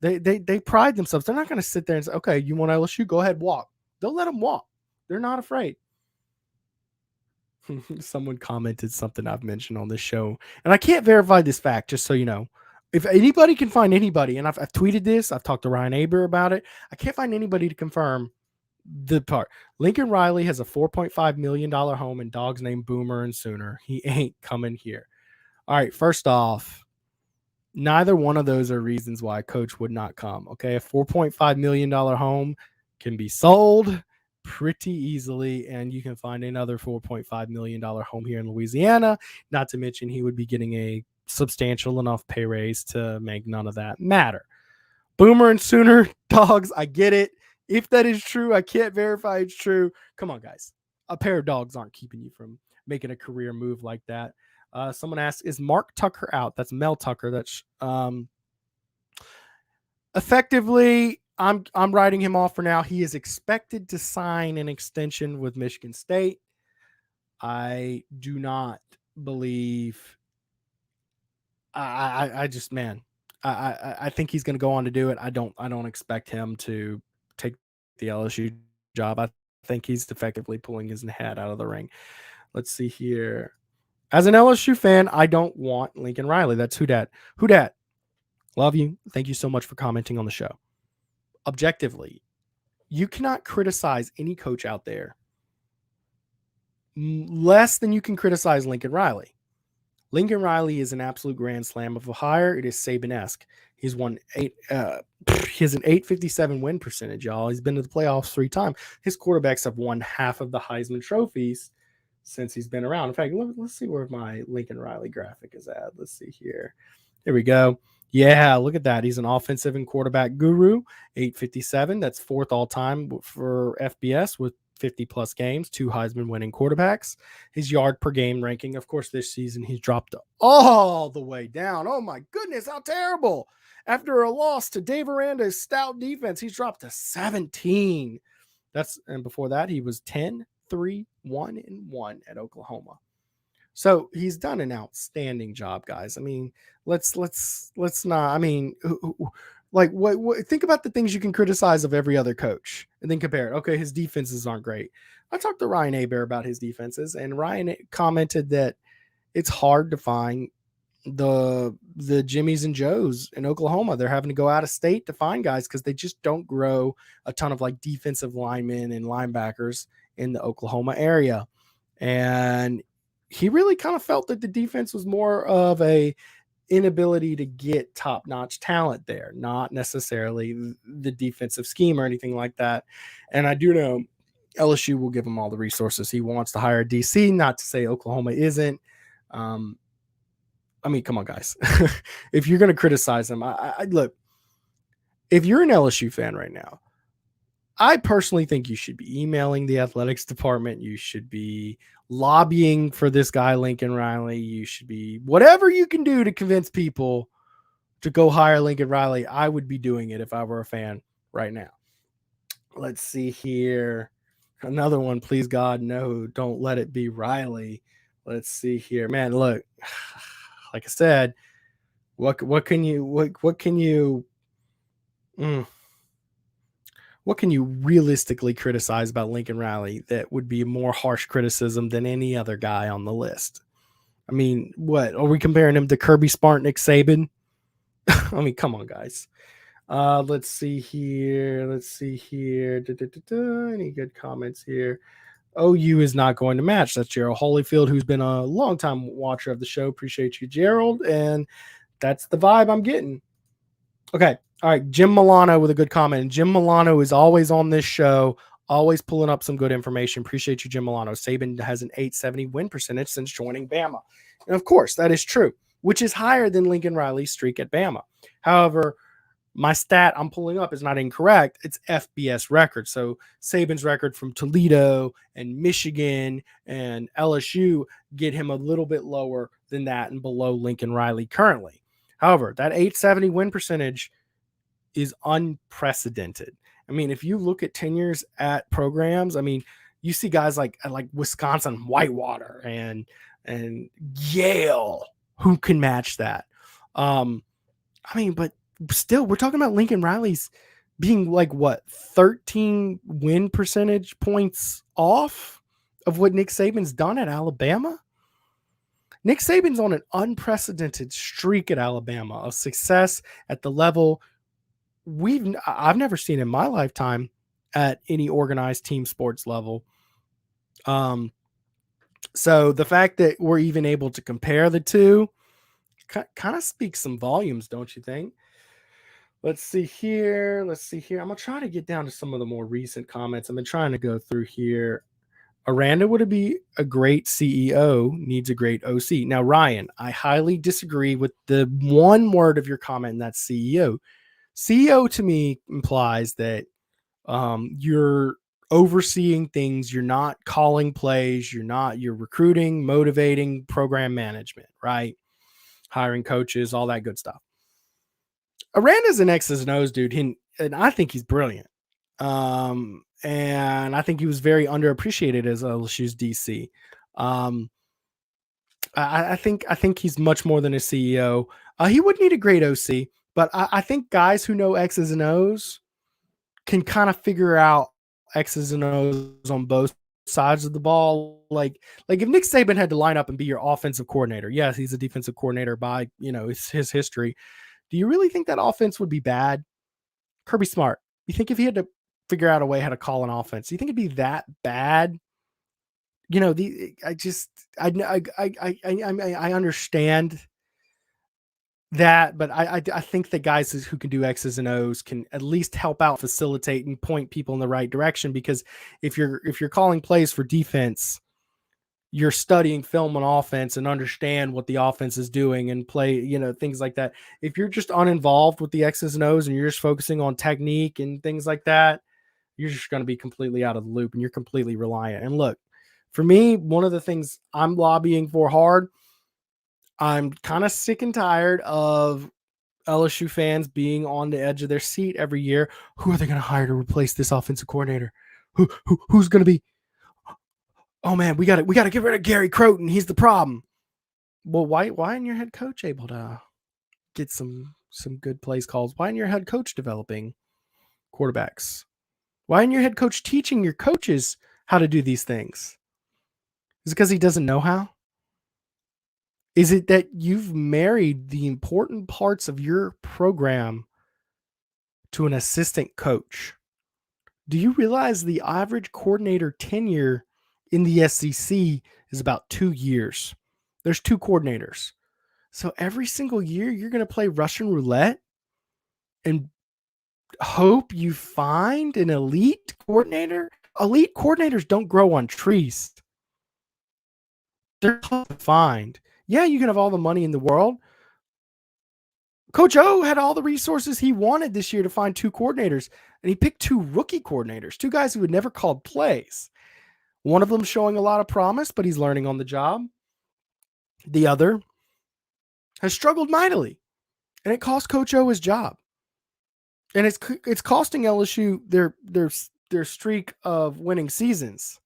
They pride themselves. They're not going to sit there and say, okay, you want LSU? Go ahead, walk. They'll let them walk. They're not afraid. Someone commented something I've mentioned on this show, and I can't verify this fact, just so you know. If anybody can find anybody, and I've tweeted this, I've talked to Ryan Aber about it, I can't find anybody to confirm the part. Lincoln Riley has a $4.5 million home and dogs named Boomer and Sooner. He ain't coming here. All right, first off, neither one of those are reasons why a coach would not come. Okay, a $4.5 million home can be sold pretty easily, and you can find another $4.5 million home here in Louisiana. Not to mention he would be getting a substantial enough pay raise to make none of that matter. Boomer and Sooner dogs, I get it. If that is true, I can't verify it's true. Come on, guys. A pair of dogs aren't keeping you from making a career move like that. Someone asked, is Mark Tucker out? That's Mel Tucker. That's effectively, I'm writing him off for now. He is expected to sign an extension with Michigan State. I do not believe. I think he's going to go on to do it. I don't expect him to take the LSU job. I think he's effectively pulling his head out of the ring. Let's see here. As an LSU fan, I don't want Lincoln Riley. That's who dat. Who dat? Love you. Thank you so much for commenting on the show. Objectively, you cannot criticize any coach out there less than you can criticize Lincoln Riley. Lincoln Riley is an absolute grand slam of a hire. It is Saban-esque. He's won he has an 857 win percentage, y'all. He's been to the playoffs 3 times. His quarterbacks have won half of the Heisman trophies since he's been around. In fact, let's see where my Lincoln Riley graphic is at. Let's see here. There we go. Yeah, look at that. He's an offensive and quarterback guru. 857. That's 4th all time for FBS with 50-plus games, 2 Heisman winning quarterbacks. His yard per game ranking, of course, this season he's dropped all the way down. Oh, my goodness, how terrible. After a loss to Dave Aranda's stout defense, he's dropped to 17. And before that, he was 10, 3, 1, and 1 at Oklahoma. So he's done an outstanding job, guys. I mean, let's not. I mean, what? Think about the things you can criticize of every other coach, and then compare it. Okay, his defenses aren't great. I talked to Ryan Aber about his defenses, and Ryan commented that it's hard to find the Jimmies and Joes in Oklahoma. They're having to go out of state to find guys because they just don't grow a ton of like defensive linemen and linebackers in the Oklahoma area, and he really kind of felt that the defense was more of a inability to get top-notch talent there, not necessarily the defensive scheme or anything like that. And I do know LSU will give him all the resources he wants to hire a DC, not to say Oklahoma isn't. I mean, come on, guys. If you're going to criticize him, I look, if you're an LSU fan right now, I personally think you should be emailing the athletics department. You should be lobbying for this guy, Lincoln Riley. You should be whatever you can do to convince people to go hire Lincoln Riley. I would be doing it if I were a fan right now. Let's see here. Another one, please God, no, don't let it be Riley. Let's see here. Man, look, like I said, what can you realistically criticize about Lincoln Riley that would be more harsh criticism than any other guy on the list? I mean, what are we comparing him to? Kirby Smart, Nick Saban? I mean, come on, guys. Let's see here. Any good comments here? OU is not going to match. That's Gerald Holyfield, who's been a longtime watcher of the show. Appreciate you, Gerald. And that's the vibe I'm getting. Okay. All right, Jim Milano with a good comment. And Jim Milano is always on this show, always pulling up some good information. Appreciate you, Jim Milano. Saban has an 870 win percentage since joining Bama. And of course, that is true, which is higher than Lincoln Riley's streak at Bama. However, my stat I'm pulling up is not incorrect. It's FBS record. So Saban's record from Toledo and Michigan and LSU get him a little bit lower than that and below Lincoln Riley currently. However, that 870 win percentage is unprecedented. I mean, if you look at tenures at programs, I mean, you see guys like Wisconsin Whitewater and Yale who can match that. I mean, but still, we're talking about Lincoln Riley's being like 13 win percentage points off of what Nick Saban's done at Alabama. Nick Saban's on an unprecedented streak at Alabama of success at the level I've never seen in my lifetime at any organized team sports level. So the fact that we're even able to compare the two kind of speaks some volumes, don't you think? Let's see here. I'm going to try to get down to some of the more recent comments. I've been trying to go through here. Aranda would be a great CEO, needs a great OC. Now, Ryan, I highly disagree with the one word of your comment, and that's CEO. CEO to me implies that you're overseeing things, you're not calling plays, you're recruiting, motivating, program management, right? Hiring coaches, all that good stuff. Aranda's an X's and O's dude, and I think he's brilliant. And I think he was very underappreciated as LSU's DC. I think he's much more than a CEO. He would need a great OC, but I think guys who know X's and O's can kind of figure out X's and O's on both sides of the ball. Like if Nick Saban had to line up and be your offensive coordinator, yes, he's a defensive coordinator by, it's his history. Do you really think that offense would be bad? Kirby Smart, you think if he had to figure out a way how to call an offense, do you think it'd be that bad? I understand that, but I think the guys who can do X's and O's can at least help out, facilitate, and point people in the right direction. Because if you're calling plays for defense, you're studying film on offense and understand what the offense is doing and play, things like that. If you're just uninvolved with the X's and O's and you're just focusing on technique and things like that, you're just going to be completely out of the loop and you're completely reliant. And look, for me, one of the things I'm lobbying for hard, I'm kind of sick and tired of LSU fans being on the edge of their seat every year. Who are they going to hire to replace this offensive coordinator? Who's going to be? Oh man, we got to get rid of Gary Croton. He's the problem. Well, why isn't your head coach able to get some good plays calls? Why isn't your head coach developing quarterbacks? Why isn't your head coach teaching your coaches how to do these things? Is it because he doesn't know how? Is it that you've married the important parts of your program to an assistant coach? Do you realize the average coordinator tenure in the SEC is about 2 years? There's 2 coordinators. So every single year you're going to play Russian roulette and hope you find an elite coordinator. Elite coordinators don't grow on trees. They're tough to find. Yeah, you can have all the money in the world. Coach O had all the resources he wanted this year to find 2 coordinators, and he picked 2 rookie coordinators, 2 guys who had never called plays. One of them showing a lot of promise, but he's learning on the job. The other has struggled mightily, and it cost Coach O his job. And it's costing LSU their streak of winning seasons.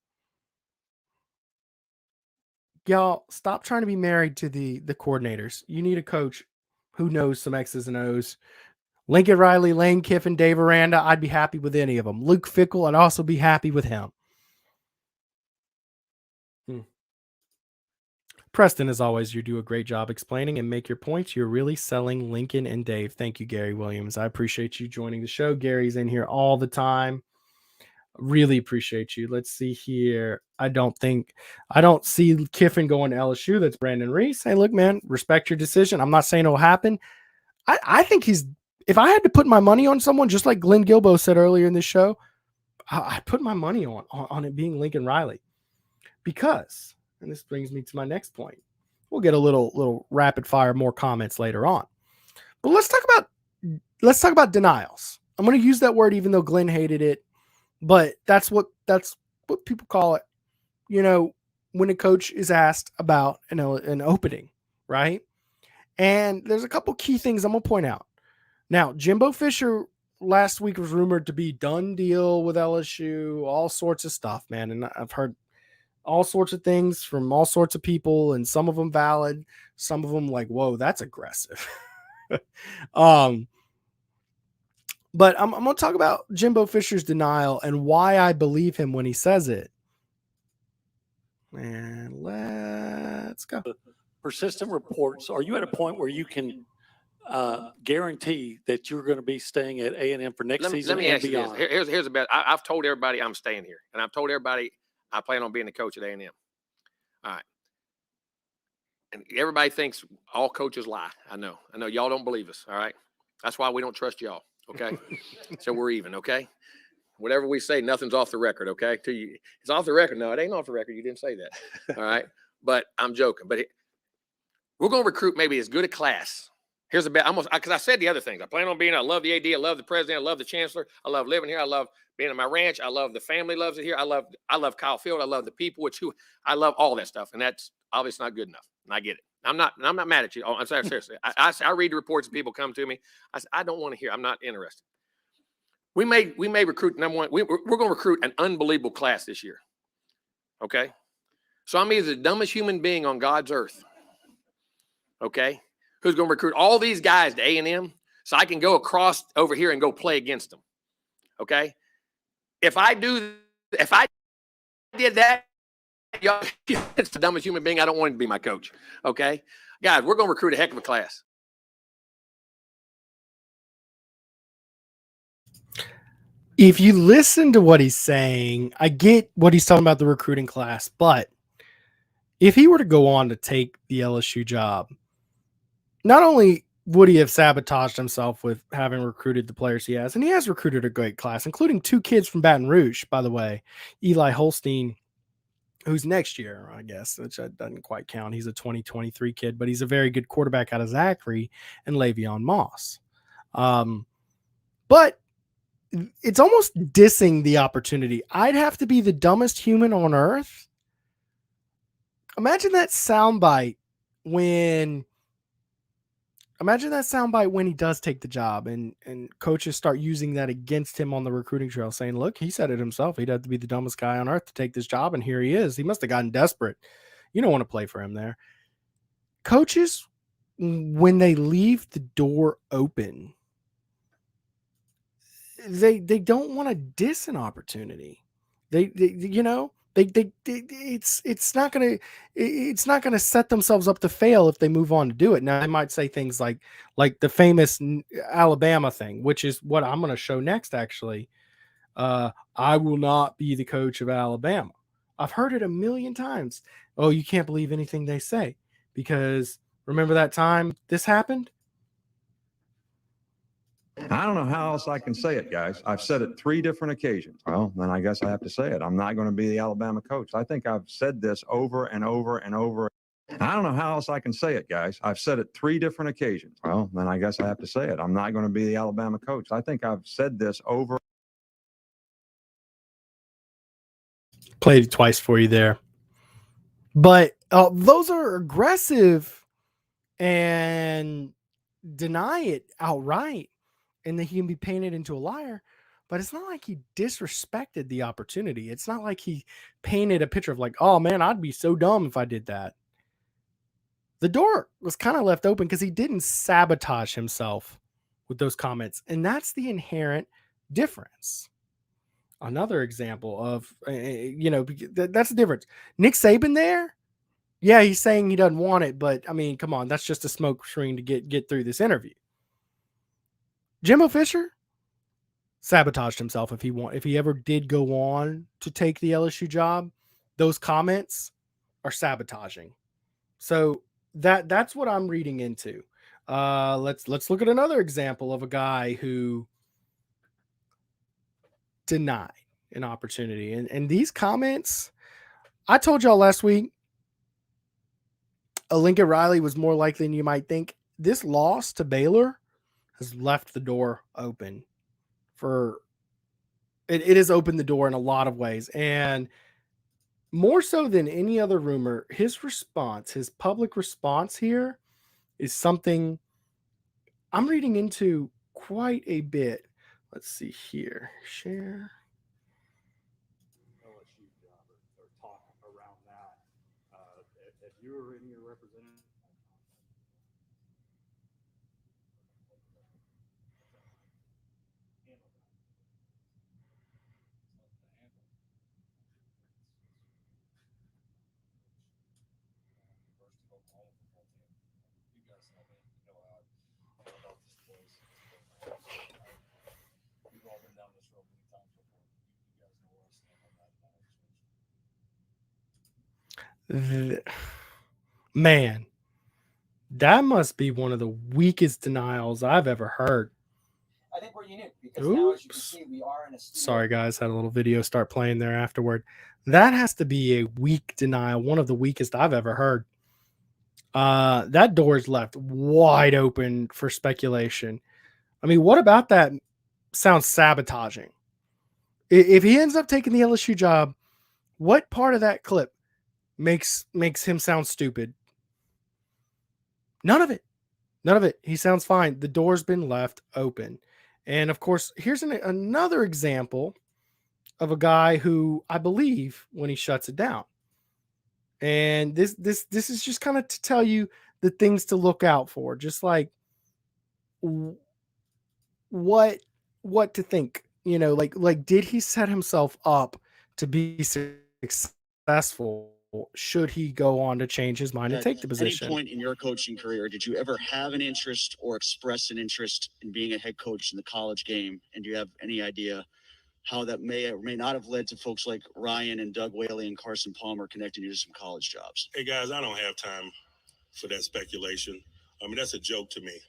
Y'all, stop trying to be married to the coordinators. You need a coach who knows some X's and O's. Lincoln Riley, Lane Kiffin, Dave Aranda, I'd be happy with any of them. Luke Fickell, I'd also be happy with him. Preston, as always, you do a great job explaining and make your points. You're really selling Lincoln and Dave. Thank you, Gary Williams. I appreciate you joining the show. Gary's in here all the time. Really appreciate you. Let's see here. I don't see Kiffin going to LSU. That's Brandon Reese. Hey, look, man, respect your decision. I'm not saying it'll happen. I think if I had to put my money on someone, just like Glenn Guilbeau said earlier in the show, I'd put my money on it being Lincoln Riley. Because, and this brings me to my next point. We'll get a little rapid fire, more comments later on. But let's talk about denials. I'm going to use that word even though Glenn hated it. But that's what people call it, when a coach is asked about an opening, right? And there's a couple key things I'm going to point out. Now, Jimbo Fisher last week was rumored to be done deal with LSU, all sorts of stuff, man. And I've heard all sorts of things from all sorts of people, and some of them valid, some of them like, whoa, that's aggressive. But I'm going to talk about Jimbo Fisher's denial and why I believe him when he says it. And let's go. Persistent reports. Are you at a point where you can guarantee that you're going to be staying at A&M for next season let me and ask you this. beyond? Here's a bet. I've told everybody I'm staying here, and I've told everybody I plan on being the coach at A&M. All right. And everybody thinks all coaches lie. I know y'all don't believe us. All right. That's why we don't trust y'all. Okay. So we're even. Okay. Whatever we say, nothing's off the record. Okay. It's off the record. No, it ain't off the record. You didn't say that. All right. But I'm joking. But we're going to recruit maybe as good a class. Here's a bet. Because I said the other things. I plan on being. I love the AD. I love the president. I love the chancellor. I love living here. I love being in my ranch. I love the family loves it here. I love Kyle Field. I love the people. I love all that stuff. And that's obviously not good enough. And I get it. I'm not mad at you. I'm sorry, seriously. I read the reports and people come to me. I don't want to hear. I'm not interested. We may recruit number one. We're going to recruit an unbelievable class this year. Okay. So I'm either the dumbest human being on God's earth. Okay. Who's going to recruit all these guys to A&M so I can go across over here and go play against them. Okay. If I did that, y'all, it's the dumbest human being. I don't want him to be my coach. Okay. Guys, we're going to recruit a heck of a class. If you listen to what he's saying, I get what he's talking about the recruiting class, but if he were to go on to take the LSU job, not only would he have sabotaged himself with having recruited the players he has, and he has recruited a great class, including 2 kids from Baton Rouge, by the way, Eli Holstein, who's next year, I guess, which doesn't quite count. He's a 2023 kid, but he's a very good quarterback out of Zachary, and Le'Veon Moss. But it's almost dissing the opportunity. I'd have to be the dumbest human on earth. Imagine that soundbite when he does take the job and coaches start using that against him on the recruiting trail, saying, look, he said it himself. He'd have to be the dumbest guy on earth to take this job. And here he is. He must have gotten desperate. You don't want to play for him there. Coaches, when they leave the door open, they don't want to diss an opportunity. It's not gonna set themselves up to fail if they move on to do it. Now they might say things like the famous Alabama thing, which is what I'm going to show next. Actually, I will not be the coach of Alabama. I've heard it a million times. Oh, you can't believe anything they say because remember that time this happened? I don't know how else I can say it, guys. I've said it 3 different occasions. Well, then I guess I have to say it. I'm not going to be the Alabama coach. I think I've said this over and over and over. I don't know how else I can say it, guys. I've said it 3 different occasions. Well, then I guess I have to say it. I'm not going to be the Alabama coach. I think I've said this over. Played it twice for you there. But those are aggressive and deny it outright. And that he can be painted into a liar, but it's not like he disrespected the opportunity. It's not like he painted a picture of like, oh man, I'd be so dumb if I did that. The door was kind of left open because he didn't sabotage himself with those comments. And that's the inherent difference. Another example of, that's the difference. Nick Saban there. Yeah, he's saying he doesn't want it, but I mean, come on, that's just a smoke screen to get through this interview. Jimbo Fisher sabotaged himself if he ever did go on to take the LSU job. Those comments are sabotaging. So that's what I'm reading into. Let's look at another example of a guy who denied an opportunity. And these comments, I told y'all last week, Lincoln Riley was more likely than you might think. This loss to Baylor has left the door open for it has opened the door in a lot of ways. And more so than any other rumor, his response, his public response here is something I'm reading into quite a bit. Let's see here. Share. LSU job or talk around that. If you were in your representative. Man, that must be one of the weakest denials I've ever heard. I think we're unique because now, as you can Oops. see, we are in a studio. Sorry, guys. Had a little video start playing there afterward. That has to be a weak denial, one of the weakest I've ever heard. That door is left wide open for speculation. I mean, what about that sounds sabotaging? If he ends up taking the LSU job, what part of that clip makes him sound stupid? None of it. None of it. He sounds fine. The door's been left open. And of course, here's another example of a guy who I believe when he shuts it down. And this is just kind of to tell you the things to look out for, just like what to think, you know, like did he set himself up to be successful? Should he go on to change his mind and take the position? At any point in your coaching career, did you ever have an interest or express an interest in being a head coach in the college game? And do you have any idea how that may or may not have led to folks like Ryan and Doug Whaley and Carson Palmer connecting you to some college jobs? Hey, guys, I don't have time for that speculation. I mean, that's a joke to me.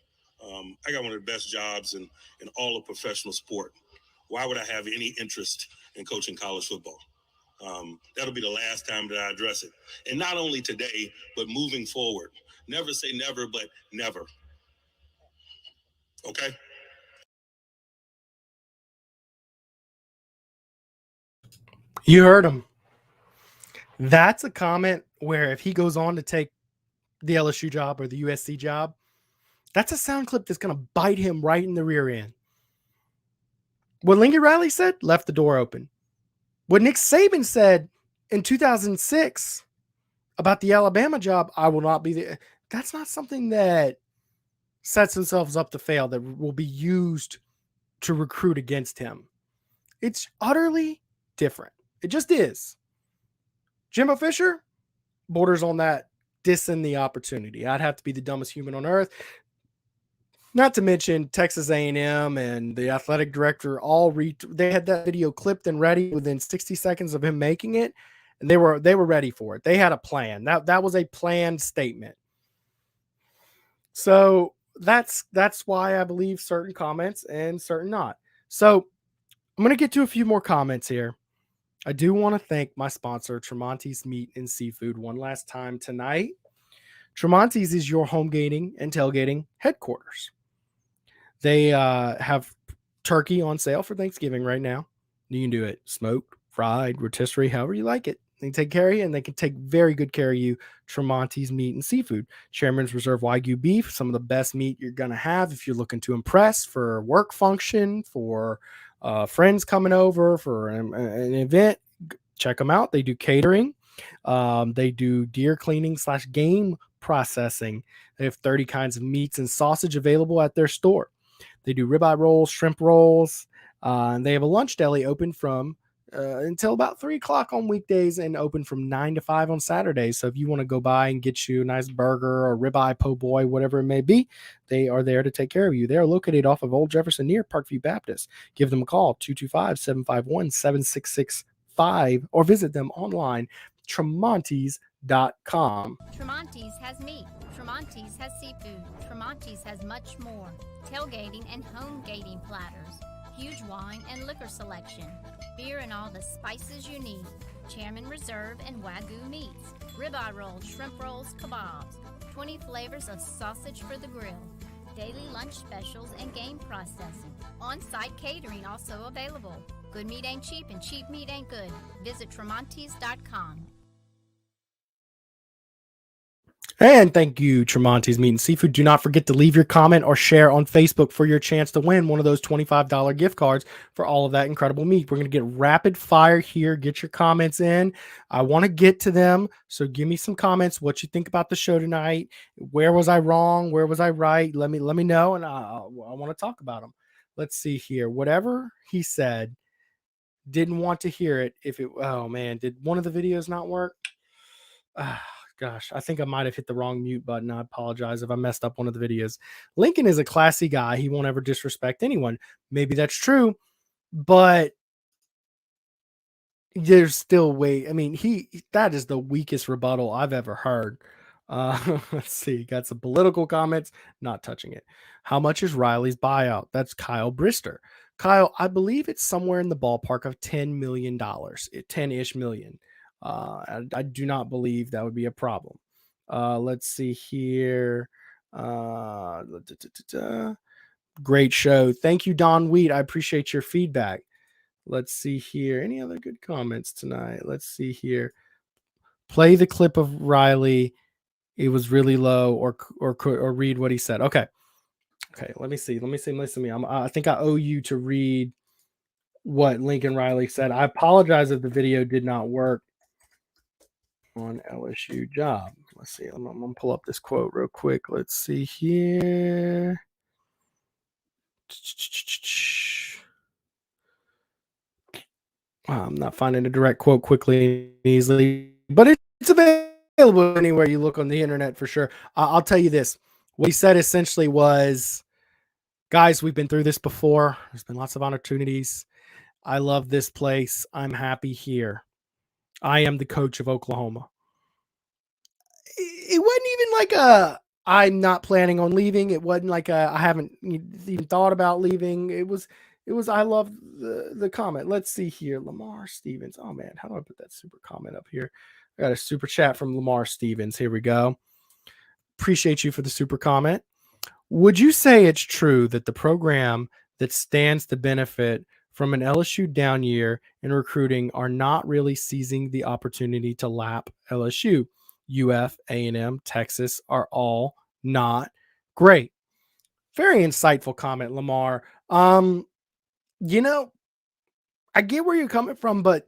I got one of the best jobs in all of professional sport. Why would I have any interest in coaching college football? That'll be the last time that I address it. And not only today, but moving forward. Never say never, but never. Okay? You heard him. That's a comment where if he goes on to take the LSU job or the USC job, that's a sound clip that's going to bite him right in the rear end. What Lincoln Riley said left the door open. What Nick Saban said in 2006 about the Alabama job, I will not be there. That's not something that sets themselves up to fail, that will be used to recruit against him. It's utterly different. It just is. Jimbo Fisher borders on that dissing the opportunity. I'd have to be the dumbest human on earth. Not to mention Texas A&M and the athletic director they had that video clipped and ready within 60 seconds of him making it, and they were ready for it. They had a plan. That was a planned statement. So that's why I believe certain comments and certain not. So I'm going to get to a few more comments here. I do want to thank my sponsor, Tramonte's Meat and Seafood, one last time tonight. Tramonte's is your home gating and tailgating headquarters. They have turkey on sale for Thanksgiving right now. You can do it smoked, fried, rotisserie, however you like it. They can take care of you, and they can take very good care of you. Tramonte's Meat and Seafood. Chairman's Reserve Wagyu beef, some of the best meat you're going to have if you're looking to impress for work function, for friends coming over, for an event. Check them out. They do catering. They do deer cleaning / game processing. They have 30 kinds of meats and sausage available at their store. They do ribeye rolls, shrimp rolls, and they have a lunch deli open from until about 3 o'clock on weekdays and open from 9 to 5 on Saturdays. So if you want to go by and get you a nice burger or ribeye po' boy, whatever it may be, they are there to take care of you. They are located off of Old Jefferson near Parkview Baptist. Give them a call, 225-751-7665, or visit them online, Tramontes.com. Tramonte's has meat. Tramonte's has seafood. Tramonte's has much more. Tailgating and home gating platters. Huge wine and liquor selection. Beer and all the spices you need. Chairman Reserve and Wagyu meats. Ribeye rolls, shrimp rolls, kebabs. 20 flavors of sausage for the grill. Daily lunch specials and game processing. On-site catering also available. Good meat ain't cheap and cheap meat ain't good. Visit Tramontes.com. And thank you, Tramonte's Meat and Seafood. Do not forget to leave your comment or share on Facebook for your chance to win one of those $25 gift cards for all of that incredible meat. We're going to get rapid fire here. Get your comments in. I want to get to them. So give me some comments. What you think about the show tonight? Where was I wrong? Where was I right? Let me know. And I want to talk about them. Let's see here. Whatever he said, didn't want to hear it. Oh man, did one of the videos not work? Gosh, I think I might have hit the wrong mute button. I apologize if I messed up one of the videos. Lincoln is a classy guy. He won't ever disrespect anyone. Maybe that's true, but there's still way. I mean, that is the weakest rebuttal I've ever heard. Let's see. Got some political comments. Not touching it. How much is Riley's buyout? That's Kyle Brister. Kyle, I believe it's somewhere in the ballpark of $10 million, 10-ish million. I do not believe that would be a problem. Let's see here. Great show. Thank you, Don Wheat. I appreciate your feedback. Let's see here. Any other good comments tonight? Let's see here. Play the clip of Riley. It was really low, or read what he said. Okay. Let me see. I think I owe you to read what Lincoln Riley said. I apologize if the video did not work on LSU job. Let's see. I'm gonna pull up this quote real quick. Let's see here. I'm not finding a direct quote quickly and easily, but it's available anywhere you look on the internet for sure. I'll tell you this. What he said essentially was, guys, we've been through this before. There's been lots of opportunities. I love this place. I'm happy here. I am the coach of Oklahoma. It wasn't even like I'm not planning on leaving. It wasn't like I haven't even thought about leaving. It was I love the comment. Let's see here. Lamar Stevens. Oh man, how do I put that super comment up here? I got a super chat from Lamar Stevens. Here we go. Appreciate you for the super comment. Would you say it's true that the program that stands to benefit from an LSU down year in recruiting are not really seizing the opportunity to lap LSU? UF, A&M, Texas are all not great. Very insightful comment, Lamar. I get where you're coming from, but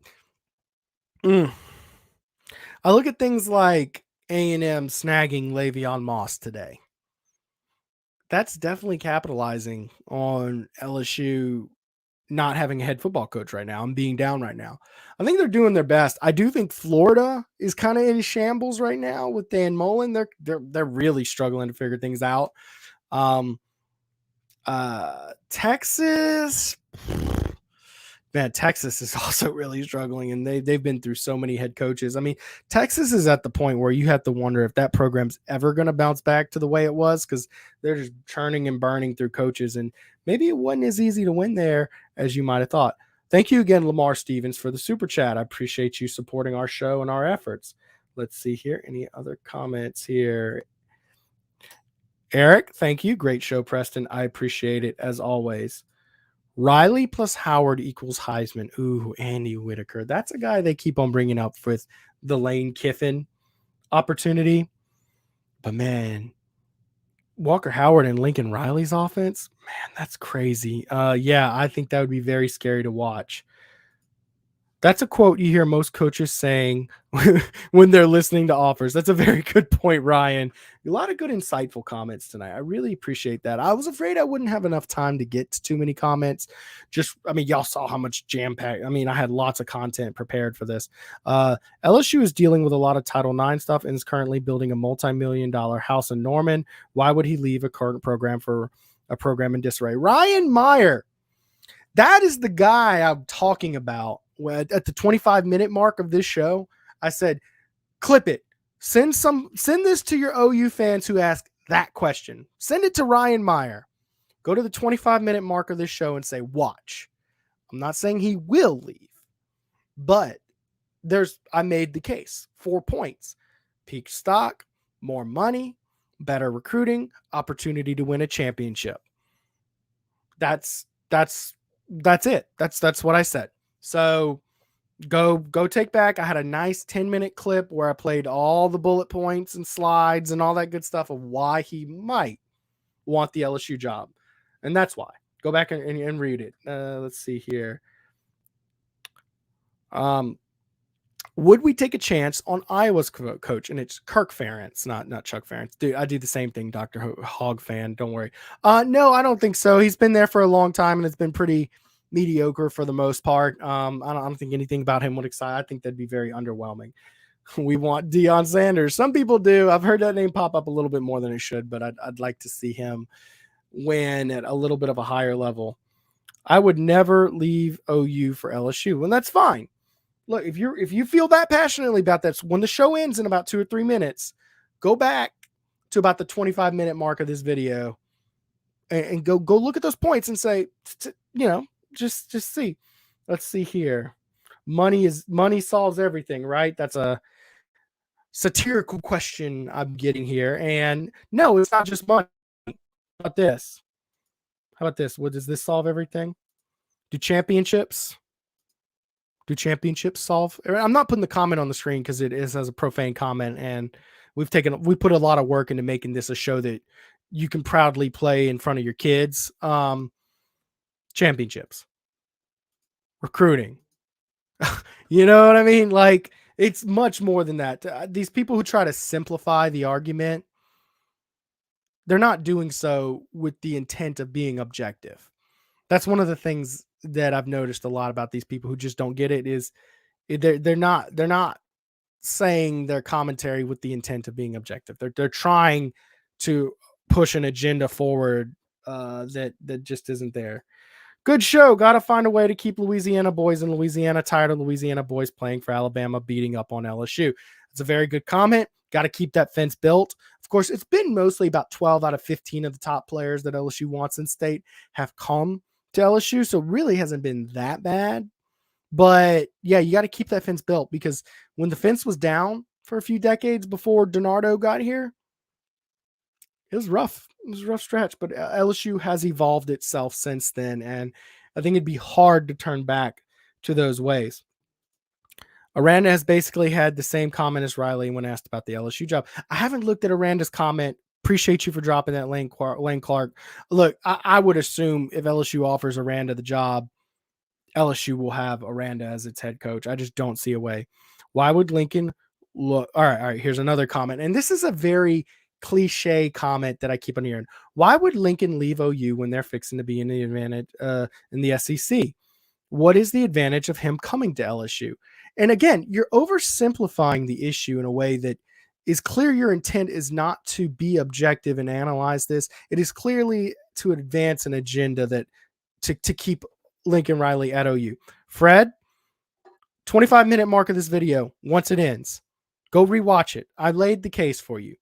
I look at things like A&M snagging Le'Veon Moss today. That's definitely capitalizing on LSU not having a head football coach right now and being down right now. I think they're doing their best. I do think Florida is kind of in shambles right now with Dan Mullen. They're really struggling to figure things out. Texas, man, Texas is also really struggling, and they've been through so many head coaches. I mean, Texas is at the point where you have to wonder if that program's ever going to bounce back to the way it was, because they're just churning and burning through coaches, and maybe it wasn't as easy to win there as you might have thought. Thank you again, Lamar Stevens, for the super chat. I appreciate you supporting our show and our efforts. Let's see here. Any other comments here? Eric, thank you. Great show, Preston. I appreciate it as always. Riley plus Howard equals Heisman. Ooh, Andy Whitaker. That's a guy they keep on bringing up with the Lane Kiffin opportunity. But man, Walker Howard and Lincoln Riley's offense, man, that's crazy. Yeah, I think that would be very scary to watch. That's a quote you hear most coaches saying when they're listening to offers. That's a very good point, Ryan. A lot of good, insightful comments tonight. I really appreciate that. I was afraid I wouldn't have enough time to get to too many comments. Y'all saw how much jam-packed. I had lots of content prepared for this. LSU is dealing with a lot of Title IX stuff and is currently building a multi-million-dollar house in Norman. Why would he leave a current program for a program in disarray? Ryan Meyer, that is the guy I'm talking about. At the 25-minute mark of this show, I said, clip it. Send this to your OU fans who ask that question. Send it to Ryan Meyer. Go to the 25-minute mark of this show and say, watch. I'm not saying he will leave, but I made the case. 4 points. Peak stock, more money, better recruiting, opportunity to win a championship. That's it. That's what I said. So Go take back. I had a nice 10-minute clip where I played all the bullet points and slides and all that good stuff of why he might want the LSU job. And that's why. Go back and read it. Let's see here. Would we take a chance on Iowa's coach? And it's Kirk Ferentz, not Chuck Ferentz. Dude, I do the same thing, Dr. Hog fan. Don't worry. No, I don't think so. He's been there for a long time, and it's been pretty mediocre for the most part. I don't think anything about him would excite. I think that'd be very underwhelming. We want Deion Sanders. Some people do. I've heard that name pop up a little bit more than it should, but I'd like to see him win at a little bit of a higher level. I would never leave OU for LSU, and that's fine. Look, if you feel that passionately about that, when the show ends in about 2 or 3 minutes, go back to about the 25-minute mark of this video and go look at those points and say, just see. Let's see here. Money solves everything, right? That's a satirical question I'm getting here. And no, it's not just money. How about this? Does this solve everything? Do championships solve? I'm not putting the comment on the screen because it is as a profane comment, and we put a lot of work into making this a show that you can proudly play in front of your kids. Championships, recruiting, you know what I mean? Like, it's much more than that. These people who try to simplify the argument, they're not doing so with the intent of being objective. That's one of the things that I've noticed a lot about these people who just don't get it is they're not saying their commentary with the intent of being objective. They're trying to push an agenda forward that just isn't there. Good show. Got to find a way to keep Louisiana boys in Louisiana. Tired of Louisiana boys playing for Alabama, beating up on LSU. It's a very good comment. Got to keep that fence built. Of course, it's been mostly about 12 out of 15 of the top players that LSU wants in state have come to LSU, so it really hasn't been that bad. But yeah, you got to keep that fence built, because when the fence was down for a few decades before DiNardo got here, it was rough. It was a rough stretch, but LSU has evolved itself since then, and I think it'd be hard to turn back to those ways. Aranda has basically had the same comment as Riley when asked about the LSU job. I haven't looked at Aranda's comment. Appreciate you for dropping that, Lane Clark. Look, I would assume if LSU offers Aranda the job, LSU will have Aranda as its head coach. I just don't see a way. Why would Lincoln look? All right. Here's another comment. And this is a very cliche comment that I keep on hearing. Why would Lincoln leave OU when they're fixing to be in the advantage in the SEC? What is the advantage of him coming to LSU? And again, you're oversimplifying the issue in a way that is clear. Your intent is not to be objective and analyze this. It is clearly to advance an agenda that to keep Lincoln Riley at OU. Fred, 25-minute mark of this video. Once it ends, go rewatch it. I laid the case for you.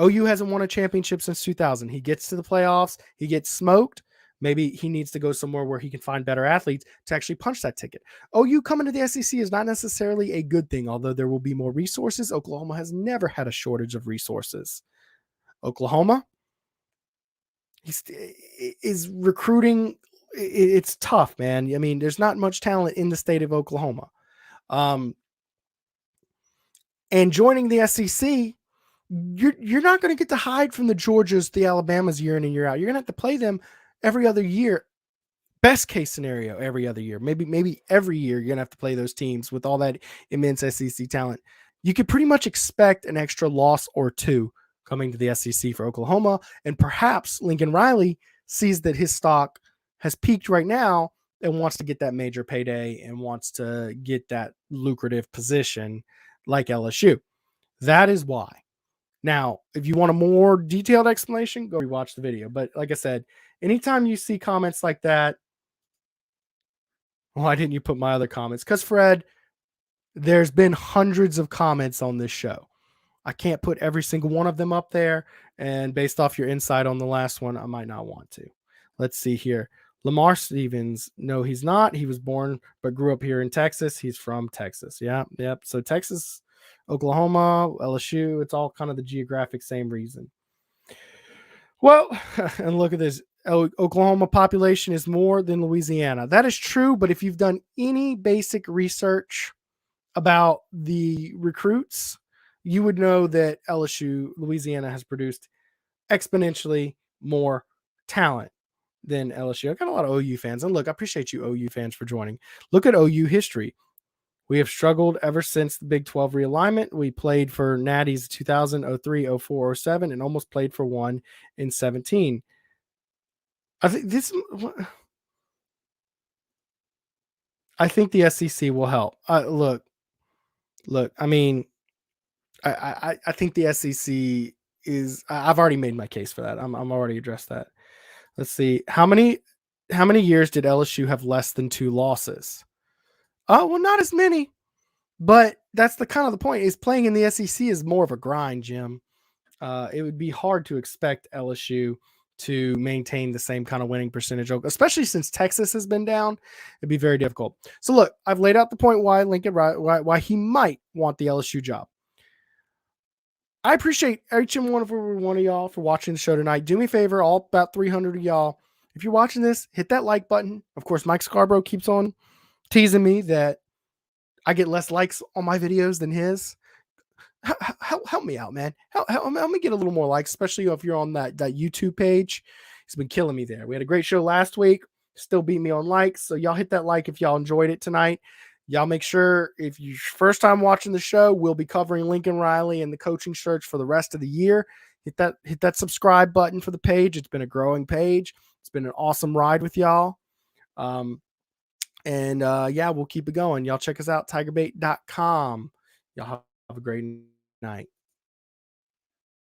OU hasn't won a championship since 2000. He gets to the playoffs. He gets smoked. Maybe he needs to go somewhere where he can find better athletes to actually punch that ticket. OU coming to the SEC is not necessarily a good thing, although there will be more resources. Oklahoma has never had a shortage of resources. Oklahoma is recruiting. It's tough, man. I mean, there's not much talent in the state of Oklahoma. And joining the SEC, you're not going to get to hide from the Georgias, the Alabamas year in and year out. You're going to have to play them every other year. Best case scenario, every other year. Maybe every year you're going to have to play those teams with all that immense SEC talent. You could pretty much expect an extra loss or two coming to the SEC for Oklahoma. And perhaps Lincoln Riley sees that his stock has peaked right now and wants to get that major payday and wants to get that lucrative position like LSU. That is why. Now, if you want a more detailed explanation, go rewatch the video. But like I said, anytime you see comments like that, why didn't you put my other comments? Because, Fred, there's been hundreds of comments on this show. I can't put every single one of them up there. And based off your insight on the last one, I might not want to. Let's see here. Lamar Stevens. No, he's not. He was born but grew up here in Texas. He's from Texas. Yep. So Texas, Oklahoma, LSU, it's all kind of the geographic same reason. Well, and look at this. Oklahoma population is more than Louisiana. That is true, but if you've done any basic research about the recruits, you would know that Louisiana has produced exponentially more talent than LSU. I got a lot of OU fans. And look, I appreciate you OU fans for joining. Look at OU history. We have struggled ever since the Big 12 realignment. We played for Natties 2000, 03, 04, 07, and almost played for one in 17. I think the SEC will help. Look. I mean, I think the SEC is. I've already made my case for that. I'm already addressed that. Let's see. How many years did LSU have less than 2 losses? Oh, well, not as many. But that's the kind of the point. Is playing in the SEC is more of a grind, Jim. It would be hard to expect LSU to maintain the same kind of winning percentage, especially since Texas has been down. It'd be very difficult. So look, I've laid out the point why why he might want the LSU job. I appreciate each and every one of y'all for watching the show tonight. Do me a favor, all about 300 of y'all. If you're watching this, hit that like button. Of course, Mike Scarborough keeps on teasing me that I get less likes on my videos than his. Help me out, man. Help me get a little more likes, especially if you're on that YouTube page. He's been killing me there. We had a great show last week. Still beat me on likes. So y'all hit that like if y'all enjoyed it tonight. Y'all make sure if you're first time watching the show, we'll be covering Lincoln Riley and the coaching search for the rest of the year. Hit that subscribe button for the page. It's been a growing page. It's been an awesome ride with y'all. Yeah, we'll keep it going. Y'all check us out, TigerBait.com. Y'all have a great night.